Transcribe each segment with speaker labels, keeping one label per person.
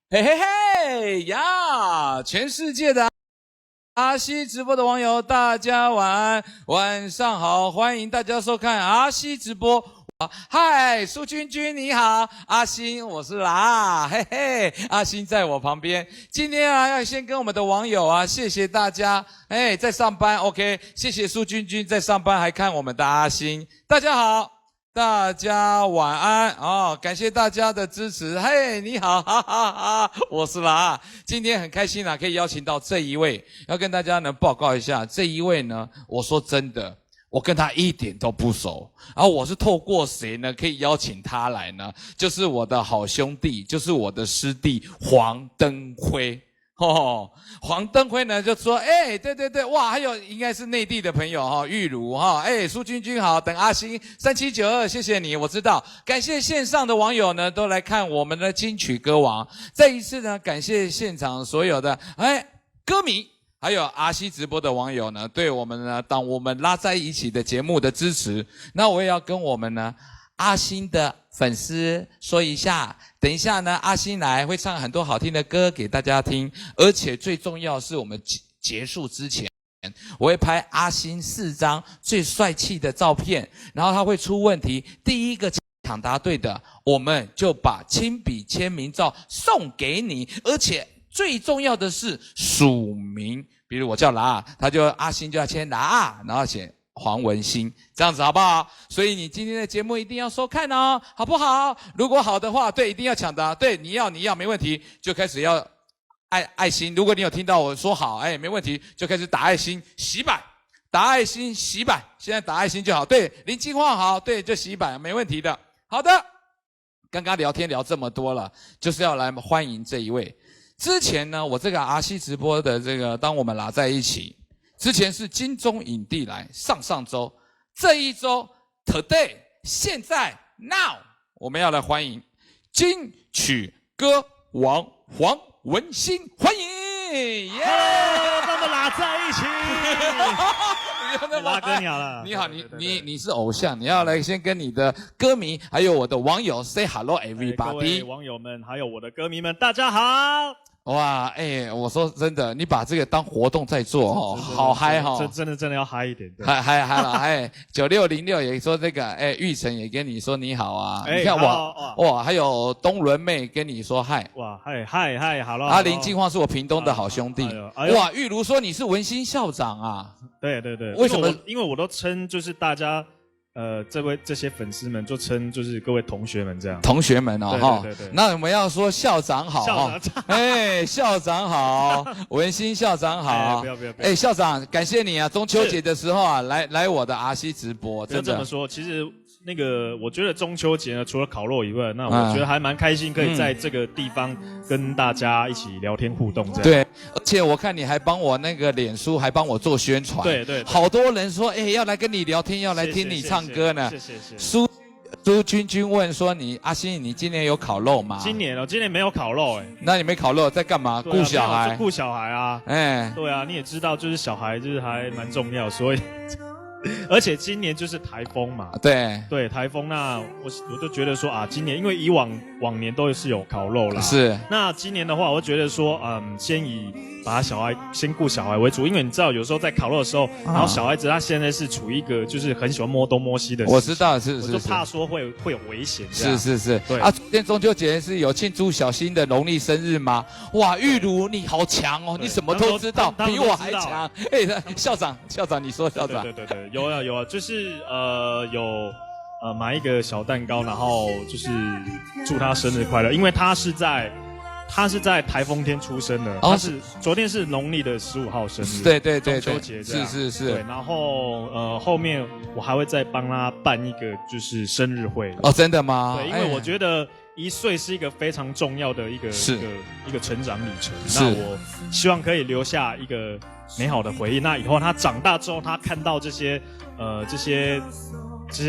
Speaker 1: 嘿嘿嘿呀！全世界的阿西直播的网友，大家晚安，晚上好，欢迎大家收看阿西直播。嗨，苏君君你好，阿星我是啦，嘿嘿，阿星在我旁边。今天啊，要先跟我们的网友啊，谢谢大家，在上班 ，OK， 谢谢苏君君在上班还看我们的阿星，大家好。大家晚安哦，感谢大家的支持。嘿，你好，哈哈哈，我是啦。今天很开心啦，可以邀请到这一位，要跟大家呢报告一下，这一位呢，我说真的，我跟他一点都不熟。然后我是透过谁呢，可以邀请他来呢？就是我的好兄弟，就是我的师弟黄登辉。黄登辉呢就说，对，哇，还有应该是内地的朋友哈，玉如哈，苏君君好，等阿星3792，谢谢你，我知道，感谢线上的网友呢都来看我们的金曲歌王，再一次呢感谢现场所有的歌迷，还有阿西直播的网友呢，对我们呢当我们拉在一起的节目的支持，那我也要跟我们呢阿星的粉丝说一下，等一下呢，阿星来会唱很多好听的歌给大家听，而且最重要是我们结束之前，我会拍阿星4张最帅气的照片，然后他会出问题，第一个抢答对的，我们就把亲笔签名照送给你，而且最重要的是署名，比如我叫啦，他就阿星就要签啦，然后写黄文兴，这样子好不好？所以你今天的节目一定要收看哦，好不好？如果好的话，对，一定要抢答，对，你要没问题，就开始要爱心。如果你有听到我说好，没问题，就开始打爱心洗版，打爱心洗版，现在打爱心就好。对，林金晃好，对，就洗版，没问题的。好的，刚刚聊天聊这么多了，就是要来欢迎这一位。之前呢，我这个阿西直播的这个，当我们拉在一起。之前是金钟影帝来，上周，这一周 today 现在 now 我们要来欢迎金曲歌王黄文兴，欢迎！耶！
Speaker 2: 让我们拉在一起。拉哥你好了，
Speaker 1: 你好，你是偶像，你要来先跟你的歌迷还有我的网友 say hello everybody。
Speaker 2: 各位网友们还有我的歌迷们，大家好。
Speaker 1: 哇，我说真的，你把这个当活动在做哦，好嗨哈！
Speaker 2: 真的要嗨一点，
Speaker 1: 嗨了9606也说这个，玉成也跟你说你好啊，你看哇，还有东伦妹跟你说嗨，
Speaker 2: 哇嗨，好了。
Speaker 1: 阿林进晃是我屏东的好兄弟，哇，玉如说你是文心校长啊，
Speaker 2: 对，
Speaker 1: 为什么？
Speaker 2: 因为我都称就是大家。这些粉丝们就称就是各位同学们这样。
Speaker 1: 同学们哦，哈，
Speaker 2: 对。
Speaker 1: 那我们要说校长好，校长好，文心校长好，
Speaker 2: 不要。
Speaker 1: 校长，感谢你啊！中秋节的时候啊，来我的阿西直播，真的。
Speaker 2: 这么说，其实那个我觉得中秋节呢，除了烤肉以外，那我觉得还蛮开心，可以在这个地方跟大家一起聊天互动这样。
Speaker 1: 对，而且我看你还帮我那个脸书还帮我做宣传，
Speaker 2: 对，
Speaker 1: 好多人说要来跟你聊天，要来听你唱歌呢。
Speaker 2: 谢谢。
Speaker 1: 苏君问说阿星，你今年有烤肉吗？
Speaker 2: 今年没有烤肉
Speaker 1: 那你没烤肉在干嘛？顾小孩？
Speaker 2: 顾小孩啊。对啊，你也知道，就是小孩就是还蛮重要，所以。而且今年就是台风嘛，对台风，那我就觉得说今年因为以往年都是有烤肉啦，
Speaker 1: 是。
Speaker 2: 那今年的话，我觉得说先以把先顾小孩为主，因为你知道有时候在烤肉的时候，然后小孩子他现在是处于一个就是很喜欢摸东摸西的，
Speaker 1: 我知道是，
Speaker 2: 我就怕说会有危险。
Speaker 1: 是，
Speaker 2: 对
Speaker 1: 啊，昨天中秋节是有庆祝小新的农历生日吗？哇，玉如你好强哦，你什么都知道，比我还强。校长你说校长。
Speaker 2: 对。有啊，就是有买一个小蛋糕，然后就是祝他生日快乐，因为他是在台风天出生的，昨天是农历的15号生日，
Speaker 1: 对，
Speaker 2: 中秋节这样
Speaker 1: 是，
Speaker 2: 对，然后后面我还会再帮他办一个就是生日会
Speaker 1: 哦，真的吗？
Speaker 2: 对，因为我觉得1岁是一个非常重要的一个成长里程，那我希望可以留下一个美好的回忆。那以后他长大之后，他看到这些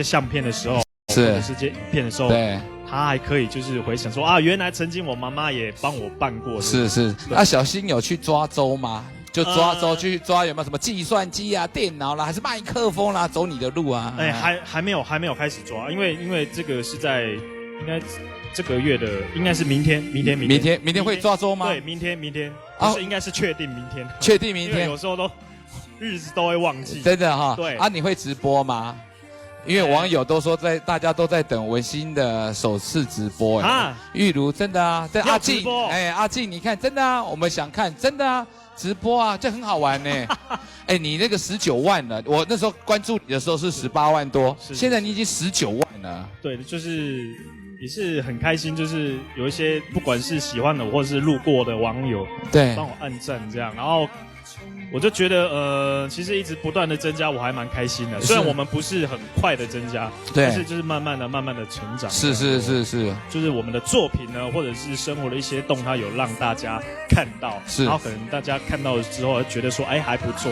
Speaker 2: 相片的时候，或者是这些影片的时候，
Speaker 1: 对，
Speaker 2: 他还可以就是回想说原来曾经我妈妈也帮我办过。
Speaker 1: 是。小新有去抓周吗？就抓周去抓有没有什么计算机啊、电脑啦，还是麦克风啦，走你的路啊？
Speaker 2: 还没有开始抓，因为这个是在应该这个月的应该是明天
Speaker 1: 会抓周吗？
Speaker 2: 对，明天，就是应该是确定明天，
Speaker 1: 确定明天，
Speaker 2: 有时候都日子都会忘记，
Speaker 1: 真的哈。
Speaker 2: 对
Speaker 1: 啊，你会直播吗？因为网友都说大家都在等文心的首次直播啊。玉如真的啊，对阿静，阿静你看真的啊，我们想看真的啊，直播啊，这很好玩呢。你那个19万了，我那时候关注你的时候是18万多，现在你已经19万了。
Speaker 2: 对，就是也是很开心，就是有一些不管是喜欢的或者是路过的网友，
Speaker 1: 对，
Speaker 2: 帮我按赞这样，然后。我就觉得，其实一直不断的增加，我还蛮开心的。虽然我们不是很快的增加，
Speaker 1: 对，
Speaker 2: 但是就是慢慢的成长。
Speaker 1: 是，
Speaker 2: 就是我们的作品呢，或者是生活的一些动态，有让大家看到，然后可能大家看到了之后，觉得说，还不错。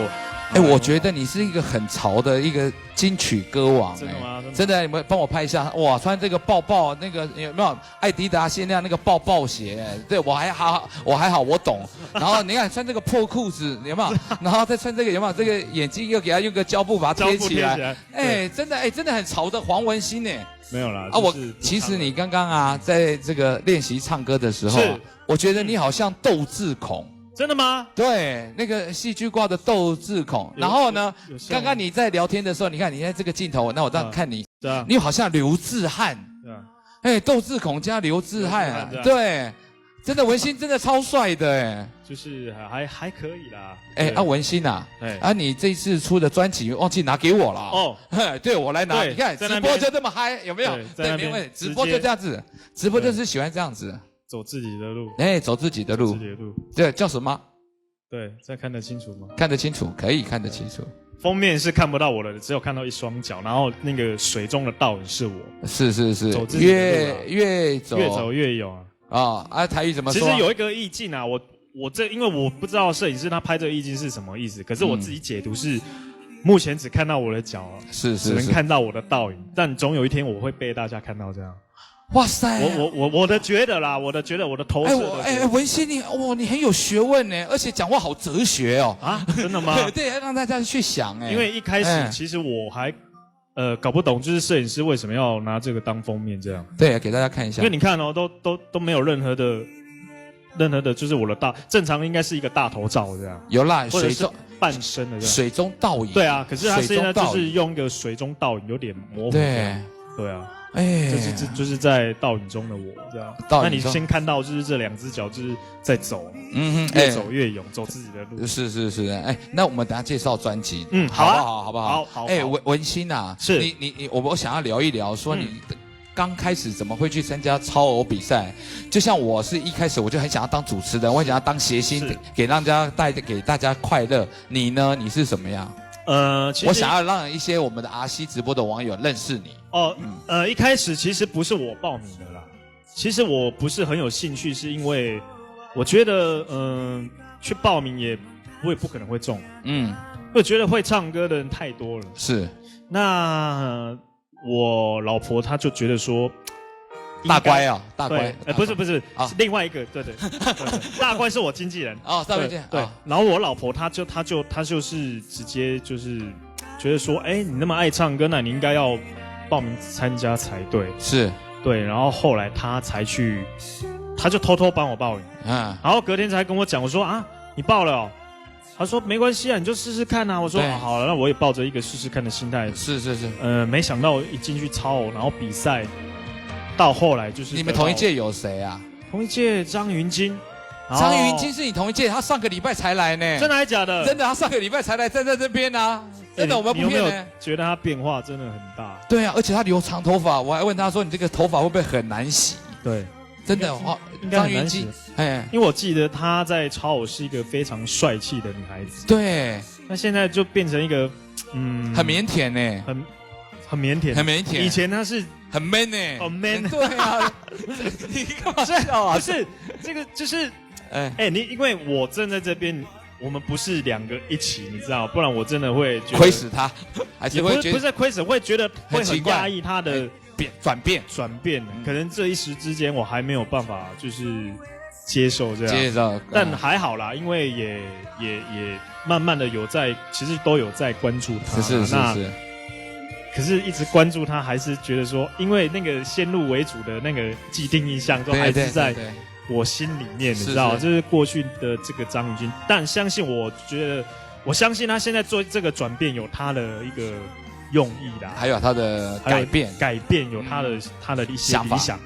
Speaker 1: 我觉得你是一个很潮的一个金曲歌王。
Speaker 2: 真的吗？
Speaker 1: 真的，你们帮我拍一下。哇，穿这个抱抱那个有没有艾迪达限量那个抱抱鞋？对我还好，我懂。然后你看穿这个破裤子有没有？然后再穿这个有没有？这个眼睛又给他用个胶布把它贴起来。真的很潮的黄文欣呢。
Speaker 2: 没有啦。
Speaker 1: 其实你刚刚在这个练习唱歌的时候，我觉得你好像窦智孔。
Speaker 2: 真的吗？
Speaker 1: 对，那个戏剧挂的窦智孔。然后呢，刚刚你在聊天的时候，你看你在这个镜头，那我这样看你，你好像刘志汉。窦智孔加刘志汉啊，对，真的文心真的超帅的
Speaker 2: 就是还可以啦。
Speaker 1: 文心啊，你这一次出的专辑忘记拿给我了哦。对，我来拿，你看直播就这么嗨，有没有？对，没问题，直播就这样子，直播就是喜欢这样子。
Speaker 2: 走自己的路，
Speaker 1: 走自己的路，对，叫什么？
Speaker 2: 对，这看得清楚吗？
Speaker 1: 看得清楚，可以看得清楚。
Speaker 2: 封面是看不到我的，只有看到一双脚，然后那个水中的倒影是我。
Speaker 1: 是，
Speaker 2: 走自己的路
Speaker 1: 越走
Speaker 2: 越勇
Speaker 1: 台语怎么说？
Speaker 2: 其实有一个意境啊，我因为我不知道摄影师他拍这个意境是什么意思，可是我自己解读是，目前只看到我的脚，只能看到我的倒影，但总有一天我会被大家看到这样。
Speaker 1: 哇塞！
Speaker 2: 我的觉得啦，我的投射。
Speaker 1: 文心你很有学问呢，而且讲话好哲学哦。
Speaker 2: 真的吗？
Speaker 1: 对，让大家去想
Speaker 2: 因为一开始其实我还搞不懂，就是摄影师为什么要拿这个当封面这样。
Speaker 1: 对，给大家看一下。
Speaker 2: 因为你看都没有任何的，就是我的正常应该是一个大头照这样。
Speaker 1: 有啦，水中
Speaker 2: 半身的这样。
Speaker 1: 水中倒影。
Speaker 2: 对啊，可是他现在就是用一个水中倒影，有点模糊。对啊。就是在倒影中的我这样。那你先看到就是这两只脚就是在走，越走越勇，走自己的路。
Speaker 1: 是。那我们等下介绍专辑，好不好？
Speaker 2: 好。
Speaker 1: 文心啊，
Speaker 2: 是
Speaker 1: 我想要聊一聊，说你刚开始怎么会去参加超偶比赛？就像我是一开始我就很想要当主持人，我很想要当谐星，给大家快乐。你呢？你是什么样？其实我想要让一些我们的RC直播的网友认识你。
Speaker 2: 一开始其实不是我报名的啦，其实我不是很有兴趣，是因为我觉得去报名我也不可能会中。我觉得会唱歌的人太多了。
Speaker 1: 是。
Speaker 2: 那我老婆她就觉得说。
Speaker 1: 大乖大乖，
Speaker 2: 不是，是另外一个，对，大乖是我经纪人
Speaker 1: 大乖
Speaker 2: 对，然后我老婆她就是直接就是觉得说，你那么爱唱歌，那你应该要报名参加才对，
Speaker 1: 是，
Speaker 2: 对，然后后来她就偷偷帮我报名，然后隔天才跟我讲，我说你报了哦，她说没关系你就试试看啊，我说好了，那我也抱着一个试试看的心态，
Speaker 1: 是，
Speaker 2: 没想到一进去超偶，然后比赛。到后来就是
Speaker 1: 你们同一届有谁啊？
Speaker 2: 同一届张云京，
Speaker 1: 张云京是你同一届，他上个礼拜才来呢。
Speaker 2: 真的还是假的？
Speaker 1: 真的，他上个礼拜才来，站在这边啊。真的，我们不骗呢。
Speaker 2: 觉得他变化真的很大。
Speaker 1: 对啊，而且他留长头发，我还问他说：“你这个头发会不会很难洗？”
Speaker 2: 对，
Speaker 1: 真的张云京，
Speaker 2: 因为我记得他在超偶是一个非常帅气的女孩子。
Speaker 1: 对，
Speaker 2: 那现在就变成一个
Speaker 1: 很腼腆呢，
Speaker 2: 很腼腆。以前他是。
Speaker 1: 很 man 呢，
Speaker 2: 很 man。
Speaker 1: 对啊，你干嘛笑啊？
Speaker 2: 不是这个，就是你因为我站在这边，我们不是两个一起，你知道，不然我真的会觉得
Speaker 1: 亏死他，还是会
Speaker 2: 不是亏死，会觉得会很压抑他的
Speaker 1: 转变。
Speaker 2: 可能这一时之间我还没有办法就是接受这
Speaker 1: 样，
Speaker 2: 但还好啦，因为也慢慢的其实都有在关注他。
Speaker 1: 是。
Speaker 2: 可是一直关注他，还是觉得说，因为那个先入为主的那个既定印象，都还是在我心里面，你知道，就是过去的这个张宇军。但相信我相信他现在做这个转变有他的一个用意啦，
Speaker 1: 还有他的改变
Speaker 2: 有他的一些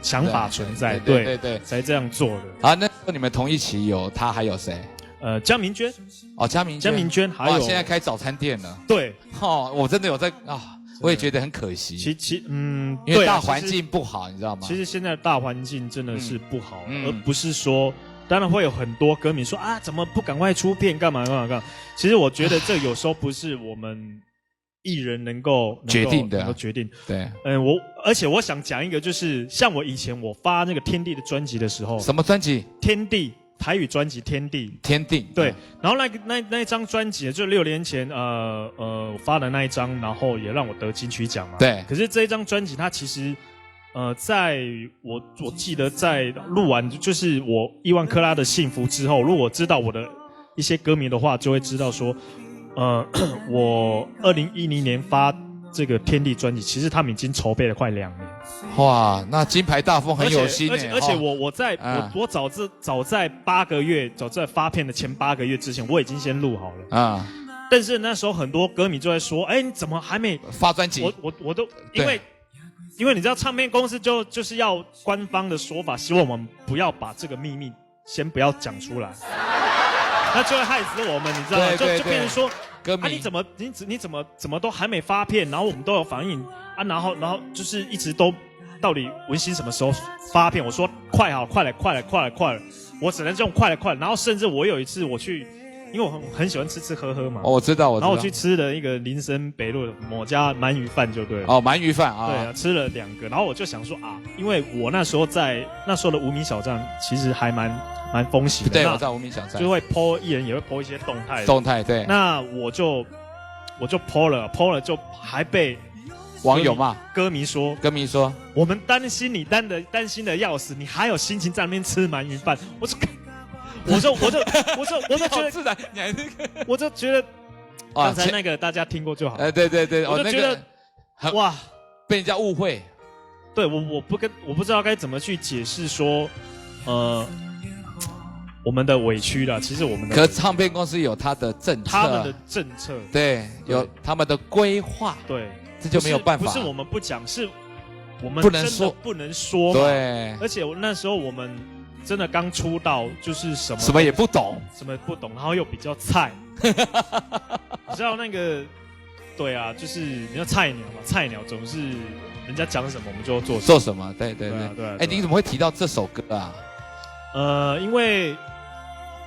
Speaker 2: 想法存在，对，才这样做的。
Speaker 1: 啊，那你们同一期有他还有谁？
Speaker 2: 江明娟，
Speaker 1: 江明娟，
Speaker 2: 还有
Speaker 1: 现在开早餐店了。
Speaker 2: 对，
Speaker 1: 我真的有在我也觉得很可惜。因为大环境不好，你知道吗？
Speaker 2: 其实现在大环境真的是不好，而不是说，当然会有很多歌迷说啊，怎么不赶快出片，干嘛。其实我觉得这有时候不是我们艺人能够决定的，
Speaker 1: 对，
Speaker 2: 而且我想讲一个，就是像我以前我发那个天地的专辑的时候，
Speaker 1: 什么专辑？
Speaker 2: 天地。台语专辑《天地》，对，然后那一张专辑就6年前发的那一张，然后也让我得金曲奖嘛。
Speaker 1: 对。
Speaker 2: 可是这一张专辑它其实在我记得在录完就是我亿万克拉的幸福之后，如果知道我的一些歌迷的话，就会知道说，我2010年发这个《天地》专辑，其实他们已经筹备了快2年。
Speaker 1: 哇，那金牌大风很有心
Speaker 2: 而且我早在8个月，早在发片的前8个月之前，我已经先录好了啊。但是那时候很多歌迷就在说，你怎么还没
Speaker 1: 发专辑？
Speaker 2: 我都因为你知道唱片公司就是要官方的说法，希望我们不要把这个秘密先不要讲出来，那就会害死我们，你知道吗？就变成说。你怎么都还没发片，然后我们都有反应啊，然后就是一直都到底文心什么时候发片？我说快了，我只能用快了，然后甚至我有一次我去，因为我很喜欢吃喝嘛，
Speaker 1: 我知道，
Speaker 2: 然后我去吃了一个林森北路某家鳗鱼饭就对了，
Speaker 1: 鳗鱼饭啊，
Speaker 2: 对啊，吃了2个，然后我就想说因为我那时候的无名小站其实还蛮风行的，
Speaker 1: 对，我在无名小站
Speaker 2: 就会 po 艺人也会 po 一些
Speaker 1: 动态，对。
Speaker 2: 那我就 po 了，就还被
Speaker 1: 网友骂，
Speaker 2: 歌迷说我们担心你担心的要死，你还有心情在那边吃鳗鱼饭？我就觉得
Speaker 1: 自然，你还那个，
Speaker 2: 我就觉得刚才那个大家听过就好。
Speaker 1: 对，
Speaker 2: 我就觉得哇，
Speaker 1: 被人家误会。
Speaker 2: 对，我不知道该怎么去解释说，我们的委屈啦，其实我们的。
Speaker 1: 可唱片公司有他的政策，
Speaker 2: 他们的政策，
Speaker 1: 对，有他们的规划，
Speaker 2: 对，
Speaker 1: 这就没有办法。
Speaker 2: 不是我们不讲，是我们
Speaker 1: 不能说，
Speaker 2: 对。而且那时候我们真的刚出道，就是什
Speaker 1: 么也不懂，
Speaker 2: 然后又比较菜，你知道那个，对啊，就是你要菜鸟嘛，菜鸟总是人家讲什么我们就
Speaker 1: 做什么，对。你怎么会提到这首歌啊？
Speaker 2: 因为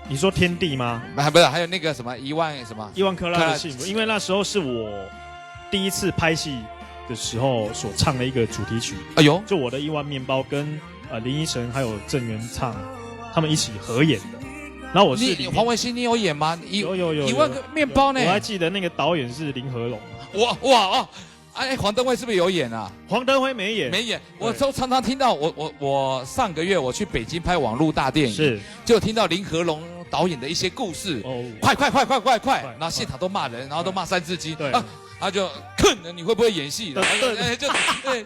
Speaker 2: 你说天地吗？
Speaker 1: 不是，还有那个什么亿万
Speaker 2: 克拉的幸福，因为那时候是我第一次拍戏的时候所唱的一个主题曲。
Speaker 1: 哎呦，
Speaker 2: 就我的亿万面包跟林依晨还有郑元畅他们一起合演的。然后
Speaker 1: 黄文兴，你有演吗？
Speaker 2: 有
Speaker 1: 亿万个面包呢？
Speaker 2: 我还记得那个导演是林和龙。
Speaker 1: 哇！黄登辉是不是有演啊？
Speaker 2: 黄登辉没演。
Speaker 1: 我都常常听到我上个月我去北京拍网络大电影，就听到林和龙导演的一些故事。快！然后现场都骂人，然后都骂三字经。对啊，他就坑你会不会演戏？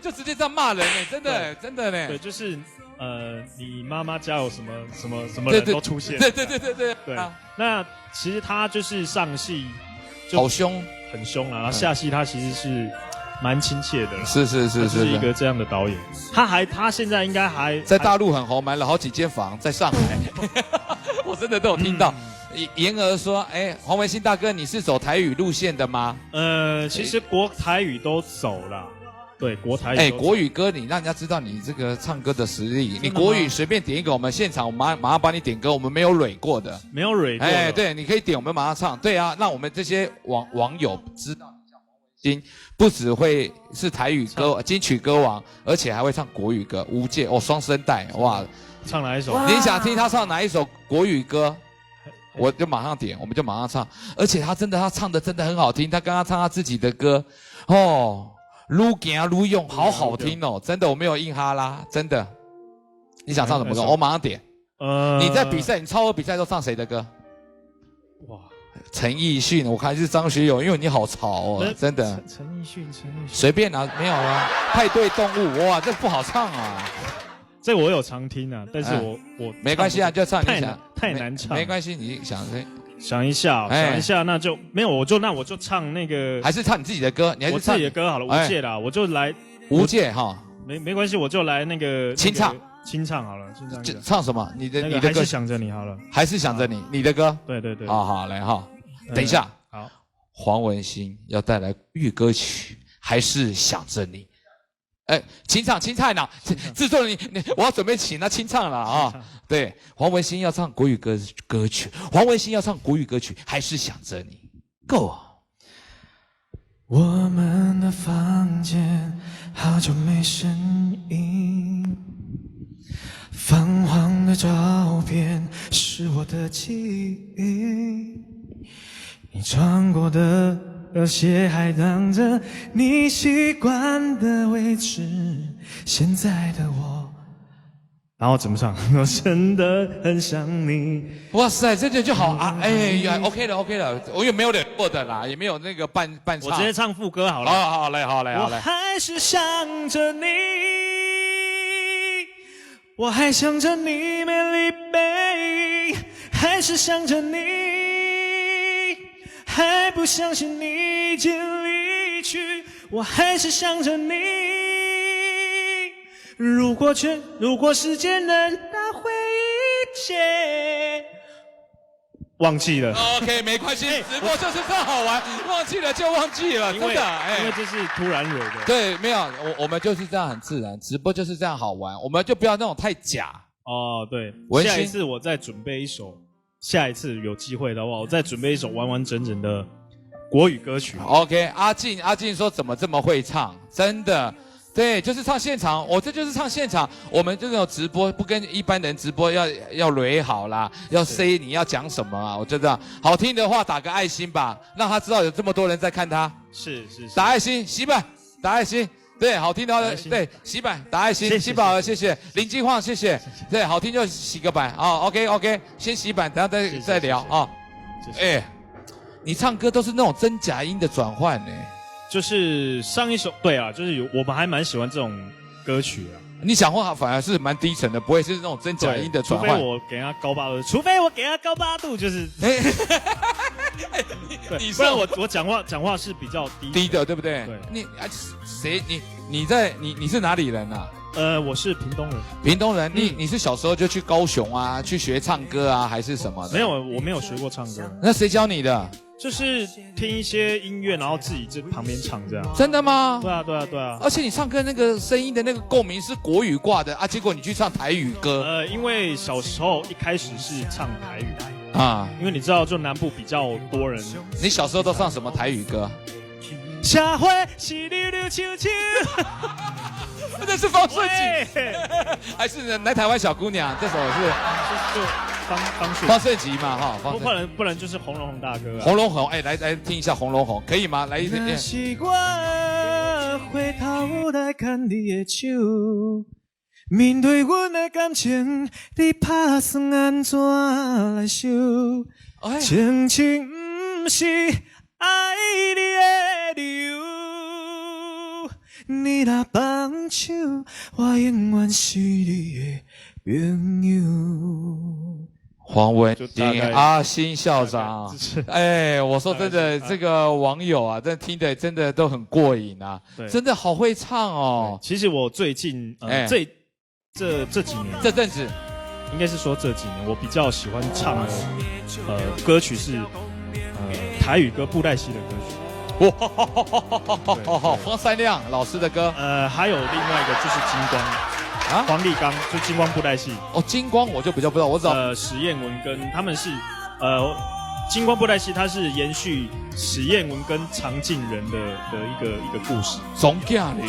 Speaker 1: 就直接这样骂人呢，真的呢。
Speaker 2: 对，就是你妈妈家有什么人都出现。对。那其实他就是上戏
Speaker 1: 好凶，
Speaker 2: 很凶啊，然后下戏他其实是蛮亲切的，
Speaker 1: 是
Speaker 2: 一个这样的导演。他现在应该还
Speaker 1: 在大陆很红，买了好几间房在上海，我真的都有听到。言儿说：“黄文兴大哥，你是走台语路线的吗？”
Speaker 2: 其实国台语都走了。对，国台语。
Speaker 1: 国语歌你让人家知道你这个唱歌的实力。你国语随便点一个，我们现场我马上帮你点歌，我们没有蕊过的。
Speaker 2: 没有蕊过。
Speaker 1: 对，你可以点，我们马上唱。对啊，让我们这些网友知道，黄文兴不只会是台语歌金曲歌王，而且还会唱国语歌，无界双声带哇！
Speaker 2: 唱哪一首？
Speaker 1: 你想听他唱哪一首国语歌？我就马上点，我们就马上唱。而且他唱的真的很好听，他刚刚唱他自己的歌，愈行愈用，好好听哦！真的，我没有硬哈拉，真的。你想唱什么歌？我马上点。你在比赛，你超额比赛都唱谁的歌？
Speaker 2: 哇，
Speaker 1: 陈奕迅，我看是张学友，因为你好潮哦，真的。
Speaker 2: 陈奕迅，
Speaker 1: 随便拿，没有啊。派对动物，哇，这不好唱啊。
Speaker 2: 这我有常听啊，但是我
Speaker 1: 没关系啊，就唱你想
Speaker 2: 太难唱，
Speaker 1: 没关系，你想
Speaker 2: 一下，那就没有，我就唱那个，
Speaker 1: 还是唱你自己的歌，你还是唱
Speaker 2: 我自己的歌好了，无界啦，我就来
Speaker 1: 无界哈，
Speaker 2: 没关系，我就来那个
Speaker 1: 清唱
Speaker 2: 好了，
Speaker 1: 唱什么？你的歌
Speaker 2: 还是想着你好了，
Speaker 1: 还是想着你的歌，
Speaker 2: 对，
Speaker 1: 好来哈，等一下，
Speaker 2: 好，
Speaker 1: 黄文兴要带来粤语歌曲，还是想着你。清唱呢？制作人我要准备请他清唱了啊！对，黄文兴要唱国语歌曲，黄文兴要唱国语歌曲，还是想着你 ，Go。
Speaker 3: 我们的房间好久没声音，泛黄的照片是我的记忆，你穿过的鞋还挡着你习惯的位置，现在的我，
Speaker 2: 然后怎么唱？我真的很想你。
Speaker 1: 哇塞，这就好啊！OK 了，我也没有点过的啦，也没有那个伴唱，
Speaker 2: 我直接唱副歌好了。
Speaker 1: 好嘞。
Speaker 3: 我还是想着你，我还想着你美丽背，还是想着你。还不相信你已经离去，我还是想着你。如果时间能打回一切，
Speaker 2: 忘记了。
Speaker 1: OK， 没关系，直播就是这么好玩，忘记了就忘记了，真的。
Speaker 2: 因为这是突然惹的。
Speaker 1: 对，没有，我们就是这样很自然，直播就是这样好玩，我们就不要那种太假。
Speaker 2: 哦，对，下一次我再准备一首。下一次有机会的话，我再准备一首完完整整的国语歌曲。
Speaker 1: OK， 阿静说怎么这么会唱？真的，对，就是唱现场。这就是唱现场。我们这种直播不跟一般人直播要蕊好啦，要 say 你要讲什么啊？我觉得好听的话打个爱心吧，让他知道有这么多人在看他。
Speaker 2: 是，
Speaker 1: 打爱心，洗版，打爱心。对，好听的话，对，洗版打爱心，洗宝儿谢谢，林金晃谢谢，对，好听就洗个版啊 ，OK， 先洗版，等下再聊啊。你唱歌都是那种真假音的转换呢？
Speaker 2: 就是上一首，对啊，就是我们还蛮喜欢这种歌曲啊。
Speaker 1: 你讲话反而是蛮低沉的，不会是那种真假音的转换。
Speaker 2: 除非我给他高八度，就是。你不然我讲话是比较低
Speaker 1: 的，对不对？
Speaker 2: 对。
Speaker 1: 你是哪里人啊？
Speaker 2: 我是屏东人。
Speaker 1: 屏东人，你是小时候就去高雄啊，去学唱歌啊，还是什么的？
Speaker 2: 没有，我没有学过唱歌。
Speaker 1: 那谁教你的？
Speaker 2: 就是听一些音乐，然后自己在旁边唱这样。
Speaker 1: 真的吗？
Speaker 2: 对啊。
Speaker 1: 而且你唱歌那个声音的那个共鸣是国语挂的啊，结果你去唱台语歌。
Speaker 2: 因为小时候一开始是唱台语
Speaker 1: 啊，
Speaker 2: 因为你知道，就南部比较多人。
Speaker 1: 你小时候都唱什么台语歌？
Speaker 3: 社会是溜溜秋秋，
Speaker 1: 这是方顺吉，还是来台湾小姑娘？这首是方顺吉嘛哈？
Speaker 2: 不然就是洪荣宏大哥。
Speaker 1: 洪荣宏，来听一下洪荣宏，可以吗？来一点。
Speaker 3: 那是我回头来看你的手，面对阮的感情，你打算安怎来收？情不是爱你的理由，你若放手，我永远是你的朋友。
Speaker 1: 黄文兴阿新校长，我说真的，这个网友啊，真的听的真的都很过瘾啊，真的好会唱哦。
Speaker 2: 其实我最近这几年，
Speaker 1: 这阵子，
Speaker 2: 应该是说这几年，我比较喜欢唱的歌曲是台语歌布袋戏的歌曲。
Speaker 1: 哇，黄三亮老师的歌。
Speaker 2: 还有另外一个就是金光。黄立刚就金光布袋戏
Speaker 1: 金光我就比较不知道，我知道
Speaker 2: 史艳文跟他们是金光布袋戏，它是延续史艳文跟常进人的一个故事。
Speaker 1: 总驾哩，
Speaker 2: 我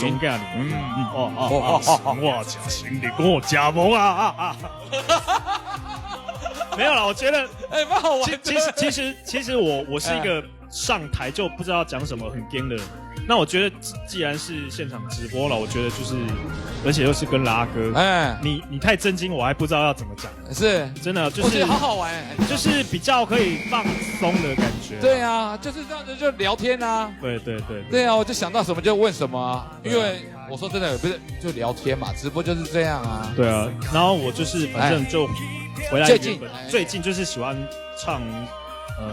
Speaker 2: 假情你跟我加盟啊！没有啦，我觉得
Speaker 1: 蛮好玩。
Speaker 2: 其实我是一个上台就不知道讲什么很僵的人。那我觉得既然是现场直播了，我觉得就是，而且又是跟拉哥，你太震惊，我还不知道要怎么讲。
Speaker 1: 是，
Speaker 2: 真的就是
Speaker 1: 我觉得好好玩，
Speaker 2: 就是比较可以放松的感觉。
Speaker 1: 对啊，就是这样子就聊天啊。
Speaker 2: 对
Speaker 1: 啊，我就想到什么就问什么啊，因为我说真的不是就聊天嘛，直播就是这样啊。
Speaker 2: 对啊，然后我就是反正就回来最近就是喜欢唱。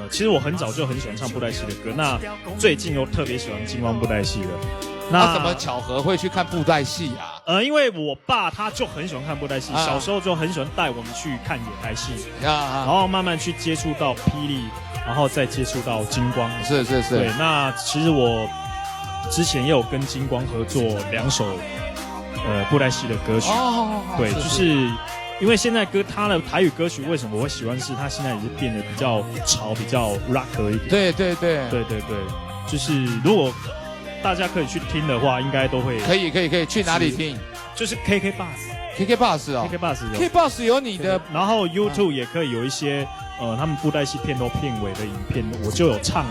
Speaker 2: 其实我很早就很喜欢唱布袋戏的歌，那最近又特别喜欢金光布袋戏的。
Speaker 1: 那怎么巧合会去看布袋戏啊？
Speaker 2: 因为我爸他就很喜欢看布袋戏，小时候就很喜欢带我们去看野台戏，然后慢慢去接触到霹雳，然后再接触到金光。
Speaker 1: 是。
Speaker 2: 对，那其实我之前也有跟金光合作2首布袋戏的歌曲。对，就是因为现在他的台语歌曲为什么我会喜欢？是他现在也是变得比较潮、比较 rock 一点。
Speaker 1: 对，
Speaker 2: 就是如果大家可以去听的话，应该都会
Speaker 1: 可以去哪里听？
Speaker 2: 就是 KK Bus
Speaker 1: 哦
Speaker 2: ，KK
Speaker 1: Bus 有你的，
Speaker 2: 然后 YouTube 也可以有一些他们布袋戏片头片尾的影片，我就有唱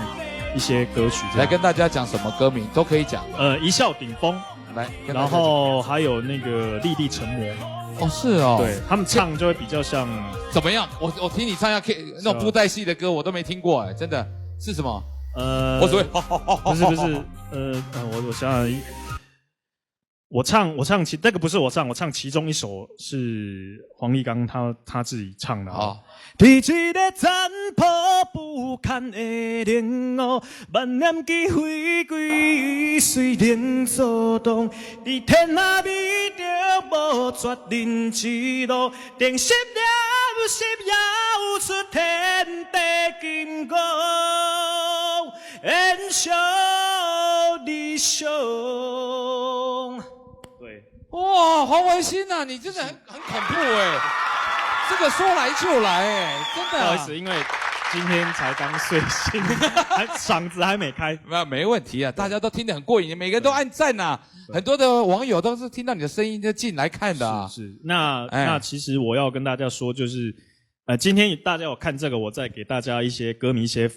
Speaker 2: 一些歌曲。
Speaker 1: 来跟大家讲什么歌名都可以讲。
Speaker 2: 一笑顶峰，
Speaker 1: 来，
Speaker 2: 然后还有那个立地成魔。
Speaker 1: 是哦，
Speaker 2: 对他们唱就会比较像
Speaker 1: 怎么样？我听你唱一下那种布袋戏的歌，我都没听过真的是什么？我只会
Speaker 2: 不是我想想，我唱那个不是我唱其中一首是黄立刚他自己唱的啊。在一个残破不堪的冷午，万念俱灰归随人所动。在天下未着无绝人之路，定失了失要出天地金光，燃烧理想。对，
Speaker 1: 哇，黄文兴啊，你真的很恐怖这个说来就来真的。
Speaker 2: 不好意思，因为今天才刚睡醒，嗓子还没开。
Speaker 1: 没问题啊，大家都听得很过瘾，每个人都按赞啊。很多的网友都是听到你的声音就进来看的啊。
Speaker 2: 是。那其实我要跟大家说，就是今天大家有看这个，我再给大家一些歌迷一些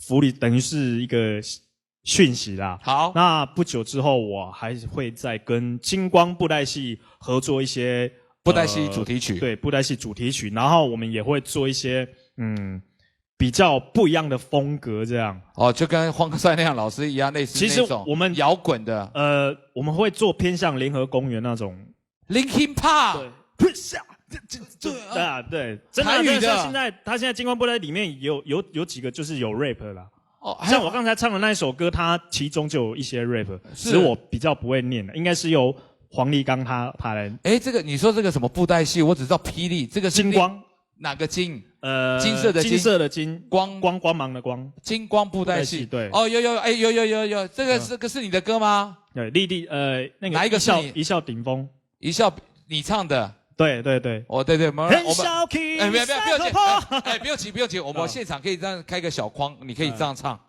Speaker 2: 福利，等于是一个讯息啦。
Speaker 1: 好，
Speaker 2: 那不久之后，我还会再跟金光布袋戏合作一些
Speaker 1: 布袋戏主题曲。
Speaker 2: 对，布袋戏主题曲，然后我们也会做一些比较不一样的风格，这样。
Speaker 1: 就跟荒山亮老师一样，类似那种。其实
Speaker 2: 我们
Speaker 1: 摇滚的，
Speaker 2: 我们会做偏向联合公园那种
Speaker 1: Linkin Park。
Speaker 2: 对，真的。他现在金光布袋里面有几个就是有 rap 啦。像我刚才唱的那一首歌，它其中就有一些 rap， 只是我比较不会念的，应该是由黄立刚他来。
Speaker 1: 这个你说这个什么布袋戏，我只知道霹雳，这个是
Speaker 2: 金光，
Speaker 1: 哪个金？金色的金，光
Speaker 2: 芒的光，
Speaker 1: 金光布袋戏。
Speaker 2: 对。
Speaker 1: 有，这个是你的歌吗？
Speaker 2: 对，立地那个
Speaker 1: 哪一个是你？
Speaker 2: 一笑顶峰，
Speaker 1: 一笑你唱的。
Speaker 2: 对。
Speaker 1: 对，不用急，我们现场可以这样开个小框，你可以这样唱。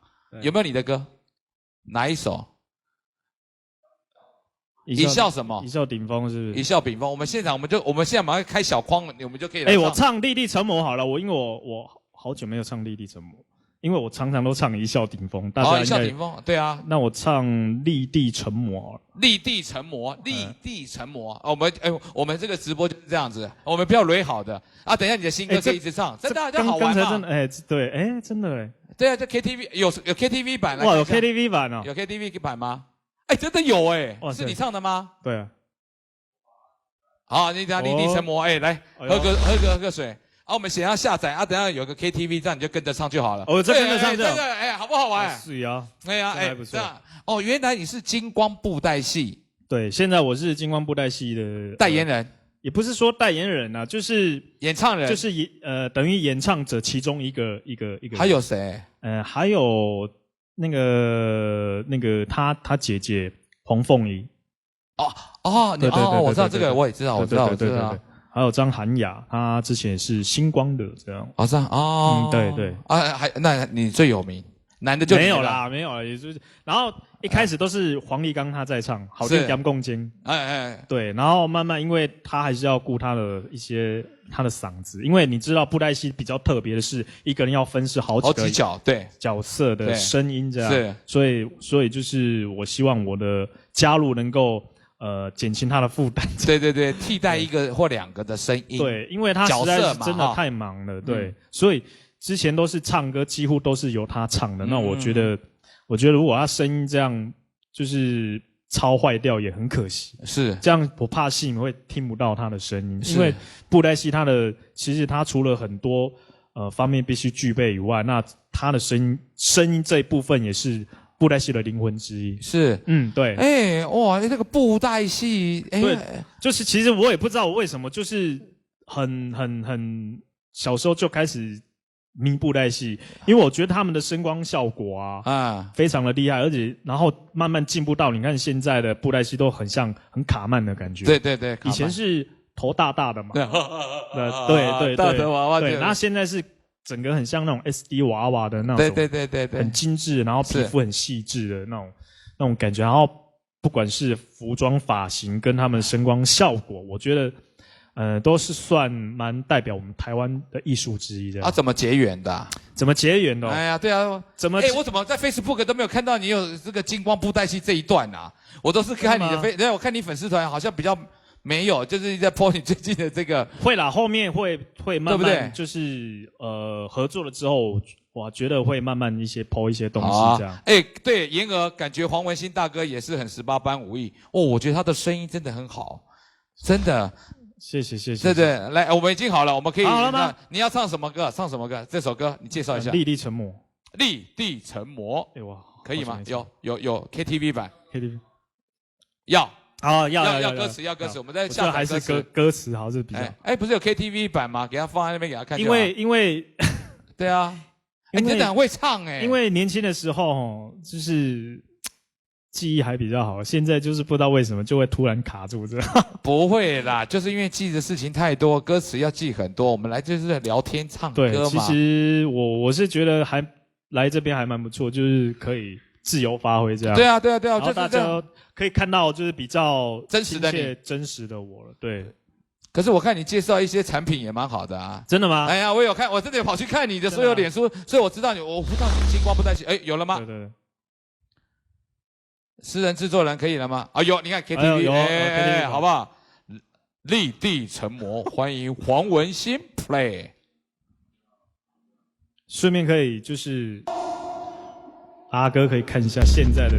Speaker 1: 有没有你的歌？哪一首？一笑什么？
Speaker 2: 一笑顶峰是不是？
Speaker 1: 一笑顶峰。我们现在马上开小框，我们就可以来唱。
Speaker 2: 我唱立地成魔好了，因为我好久没有唱立地成魔，因为我常常都唱一笑顶峰。
Speaker 1: 一笑顶峰，对啊。
Speaker 2: 那我唱立地成魔。
Speaker 1: 立地成魔。我们这个直播就是这样子，我们不要捋好的啊。等一下你的新歌可以一直唱，真的好玩嘛？
Speaker 2: 对，真的
Speaker 1: 对啊，这 KTV 有 KTV 版
Speaker 2: 哇，有 KTV 版哦。
Speaker 1: 有 KTV 版吗？真的有是你唱的吗？
Speaker 2: 对啊。
Speaker 1: 好，你等下立地成魔，来喝个水。我们先要下载等下有个 KTV， 这样你就跟着唱就好了。
Speaker 2: 这跟着唱这
Speaker 1: 个，好不好玩？
Speaker 2: 是啊。
Speaker 1: 还
Speaker 2: 不错。
Speaker 1: 原来你是金光布袋戏。
Speaker 2: 对，现在我是金光布袋戏的
Speaker 1: 代言人，
Speaker 2: 也不是说代言人啊，就是
Speaker 1: 演唱人，
Speaker 2: 就是等于演唱者其中一个。
Speaker 1: 还有谁？
Speaker 2: 还有那个他姐姐黄凤仪。
Speaker 1: 对，我知道这个，我也知道，我知道。
Speaker 2: 还有张涵雅，她之前是星光的这样。
Speaker 1: 对。
Speaker 2: 对。
Speaker 1: 那你最有名，男的就
Speaker 2: 没有啦，也就是。然后一开始都是黄立刚他在唱，好听杨共金，对，然后慢慢因为他还是要顾他的他的嗓子，因为你知道布袋戏比较特别的是，一个人要分饰好几角色的声音这样，是，所以就是我希望我的加入能够减轻他的负担，
Speaker 1: 对，替代一个或两个的声音，
Speaker 2: 对，因为他实在是真的太忙了，对，所以之前都是唱歌几乎都是由他唱的，那我觉得如果他声音这样就是超坏掉也很可惜，
Speaker 1: 是
Speaker 2: 这样，我怕戏迷会听不到他的声音，因为布袋戏其实他除了很多方面必须具备以外，那他的声音这一部分也是布袋戏的灵魂之一。
Speaker 1: 是，对，哇，那个布袋戏，
Speaker 2: 对，就是其实我也不知道我为什么，就是很小时候就开始迷布袋戏，因为我觉得他们的声光效果非常的厉害，而且然后慢慢进步到你看现在的布袋戏都很像很卡慢的感觉。
Speaker 1: 对，
Speaker 2: 以前是头大大的嘛，对，
Speaker 1: 大头娃娃，
Speaker 2: 对，然后现在是整个很像那种 SD 娃娃的那种，
Speaker 1: 对，
Speaker 2: 很精致，然后皮肤很细致的那种感觉，然后不管是服装、发型跟他们的声光效果，我觉得。都是算蛮代表我们台湾的艺术之一的。
Speaker 1: 怎么结缘的？
Speaker 2: 怎么结缘的？
Speaker 1: 哎呀，对啊，我怎么在 Facebook 都没有看到你有这个金光布袋戏这一段啊？我都是看你的我看你粉丝团好像比较没有，就是在 po 你最近的这个。
Speaker 2: 会啦，后面会慢慢就是合作了之后，我觉得会慢慢po 一些东西这样。
Speaker 1: 对，言儿感觉黄文兴大哥也是很18般武艺我觉得他的声音真的很好，真的。
Speaker 2: 谢谢。
Speaker 1: 对，来，我们已经好了，我们可以。
Speaker 2: 好了吗？
Speaker 1: 你要唱什么歌？唱什么歌？这首歌你介绍一下。
Speaker 2: 立地成魔。
Speaker 1: 立地成魔。哇，可以吗？有 KTV 版。
Speaker 2: KTV。
Speaker 1: 要
Speaker 2: 歌
Speaker 1: 词，我们在下载
Speaker 2: 还是歌词好像是比较。
Speaker 1: 不是有 KTV 版吗？给他放在那边给他看。
Speaker 2: 因为
Speaker 1: 对啊，你真的很会唱
Speaker 2: 因为年轻的时候就是记忆还比较好，现在就是不知道为什么就会突然卡住这样。
Speaker 1: 不会啦，就是因为记的事情太多，歌词要记很多。我们来就是聊天唱歌嘛。
Speaker 2: 对，其实我是觉得还来这边还蛮不错，就是可以自由发挥这样。
Speaker 1: 对啊，
Speaker 2: 然后大家可以看到就是比较
Speaker 1: 真实的你，
Speaker 2: 真实的我了。对。
Speaker 1: 可是我看你介绍一些产品也蛮好的啊。
Speaker 2: 真的吗？
Speaker 1: 哎呀，我有看，我真的跑去看你的所有脸书，所以我知道我不知道你金光布袋戏，有了吗？
Speaker 2: 对。
Speaker 1: 私人制作人可以了吗？有，你看 KTV，好不好？立地成魔，欢迎黄文兴 play。
Speaker 2: 顺便可以就是阿哥可以看一下现在的。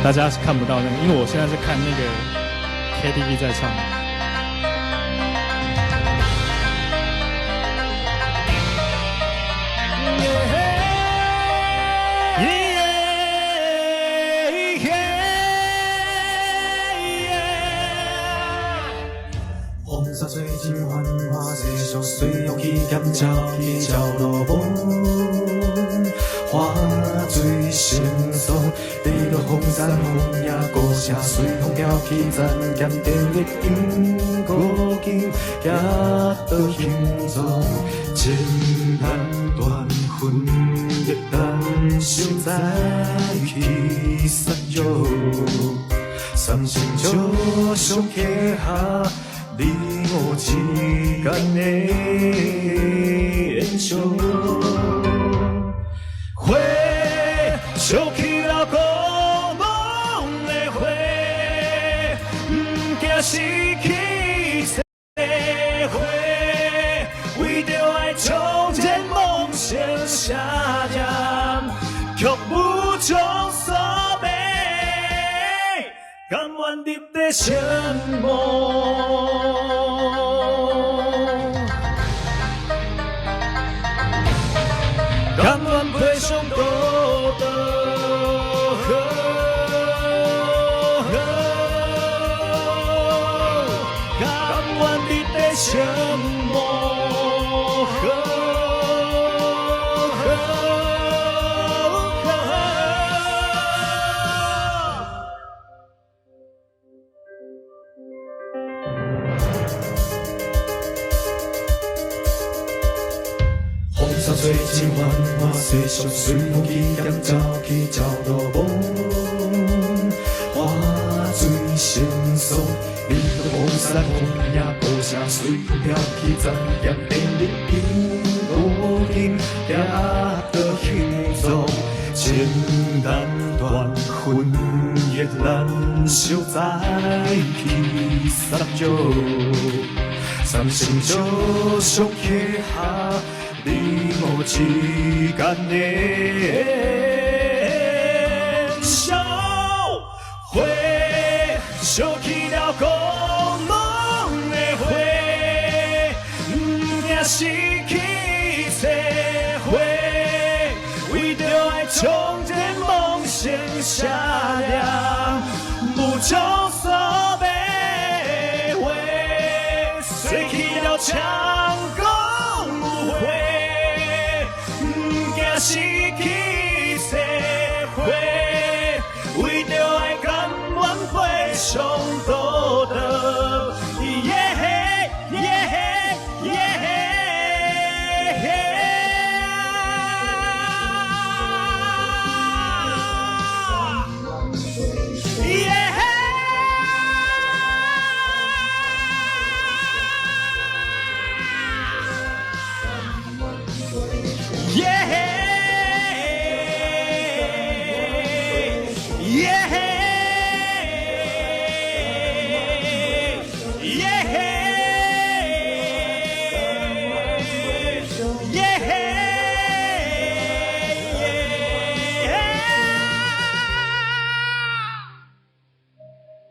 Speaker 2: 大家是看不到那个，因为我现在是看那个 KTV 在唱。
Speaker 3: 风沙水尽繁华世俗，随风起剑照起照落门，花水成霜。地落风山风野孤城，随风飘起残剑，电力金古剑，行到形状，情难断魂，一旦相在去散肉，三生石上刻下你我之间的缘想，花烧起了故梦的花，不惊失去生的花，为着爱冲前梦想写念，曲舞将所美，甘愿入地成魔。甘愿配上孤单。远你在沉默。风沙吹尽繁华世上，随风起点走去走路梦。花水成霜，你都风山风也无声，随飘去残剑变日影，无影也得轻松。情难断，魂也难烧，再去三招，三生石上刻下。你我之间的笑花，烧起了故梦的花，不惊失去切花，为着爱冲天梦想下亮，不求所悲话，吹起了枪鼓。失去社会，为着爱甘愿飞上道德。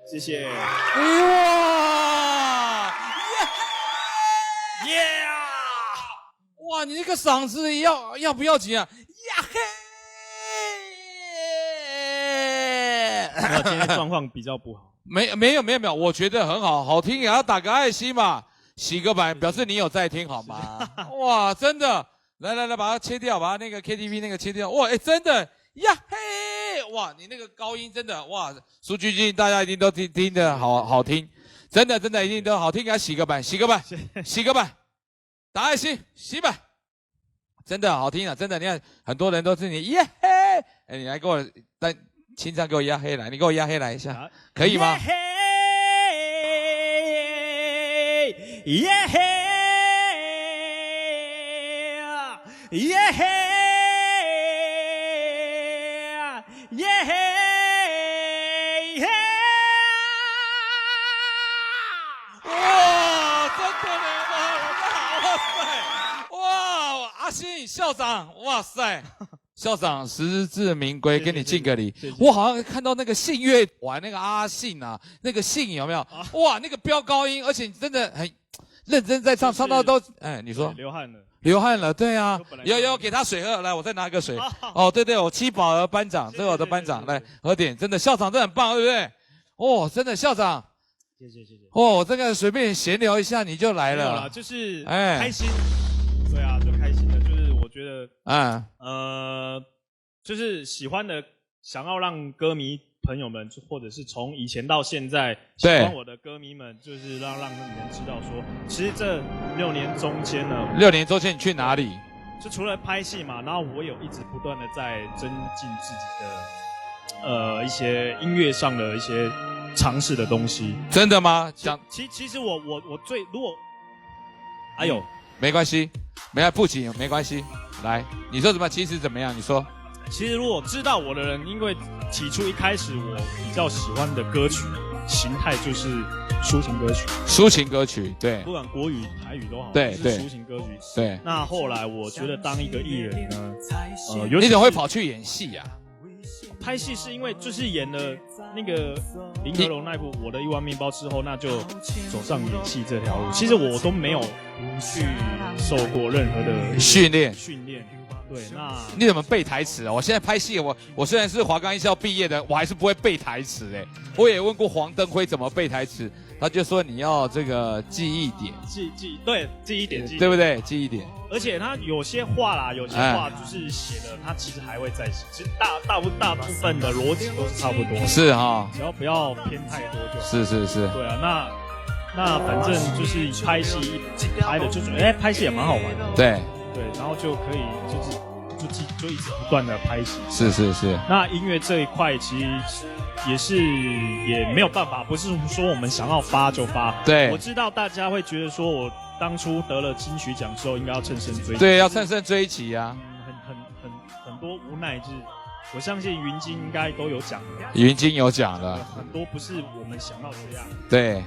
Speaker 3: 谢谢。
Speaker 1: 哇！耶！哇，你那个嗓子要不要紧啊？呀嘿！
Speaker 2: 我今天状况比较不好。
Speaker 1: 没有，我觉得很好，好听也要打个爱心嘛，洗个白表示你有在听好吗？哇，真的，来，把它切掉，把它那个 KTV 那个切掉。哇，真的呀嘿！哇，你那个高音真的哇，苏君君大家一定都听得好听，真的一定都好听，给他洗个版，打爱心，洗版，真的好听啊，真的，你看很多人都是你耶嘿，哎，你来给我清唱给我压黑来，你给我压黑来一下，可以吗？
Speaker 3: 耶嘿，耶嘿，耶嘿，
Speaker 1: 哇，真的呢，哇塞，哇，阿信校长，哇塞。校长实至名归，给你敬个礼。我好像看到那个信乐团那个阿信啊，那个信有没有？哇，那个飙高音，而且你真的很认真在唱，唱到都哎，你说流汗了，对啊，有给他水喝，来，我再拿个水。哦，对，我七宝儿班长，这是我的班长，来喝点，真的校长真的很棒，对不对？哦，真的校长，
Speaker 2: 谢谢。
Speaker 1: 哦，我这个随便闲聊一下你就来了，
Speaker 2: 没有啦，就是开心，对啊，就开心的，就是我觉得，就是喜欢的，想要让歌迷朋友们，或者是从以前到现在喜欢我的歌迷们，就是让你们知道说，其实这6年中间呢
Speaker 1: ，6年中间你去哪里？
Speaker 2: 就除了拍戏嘛，然后我有一直不断的在增进自己的一些音乐上的一些尝试的东西。
Speaker 1: 真的吗？
Speaker 2: 其实我最如果，哎呦，
Speaker 1: 没关系，不急，没关系。来，你说什么？其实怎么样？你说。
Speaker 2: 其实如果知道我的人，因为起初一开始我比较喜欢的歌曲形态就是抒情歌曲。抒情歌曲，对，不管国语、台语都好，对，就是抒情歌曲。对。那后来我觉得当一个艺人呢，
Speaker 1: 你怎么会跑去演戏呀？
Speaker 2: 拍戏是因为就是演了那个林和龙那部《我的1万面包》之后，那就走上演戏这条路。其实我都没有去受过任何的训练。对，那
Speaker 1: 你怎么背台词啊？我现在拍戏，我虽然是华冈艺校毕业的，我还是不会背台词哎。我也问过黄登辉怎么背台词，他就说你要这个记忆点，
Speaker 2: 记忆点，
Speaker 1: 对不对？记忆点。
Speaker 2: 而且他有些话啦，有些话就是写的，他其实还会再写。其实大部分的逻辑都是差不多的。
Speaker 1: 是哈，
Speaker 2: 只要不要偏太多就好。
Speaker 1: 是。
Speaker 2: 对啊，那反正就是拍戏拍的就是拍戏也蛮好玩的。
Speaker 1: 对，
Speaker 2: 然后就可以就一直不断的拍戏。
Speaker 1: 是。
Speaker 2: 那音乐这一块其实也没有办法，不是说我们想要发就发。
Speaker 1: 对，
Speaker 2: 我知道大家会觉得说我当初得了金曲奖之后应该要乘胜追击。
Speaker 1: 对，要乘胜追击啊。
Speaker 2: 很多无奈就是，我相信云金应该都有讲的。
Speaker 1: 云金有讲的。
Speaker 2: 很多不是我们想要这样。
Speaker 1: 对。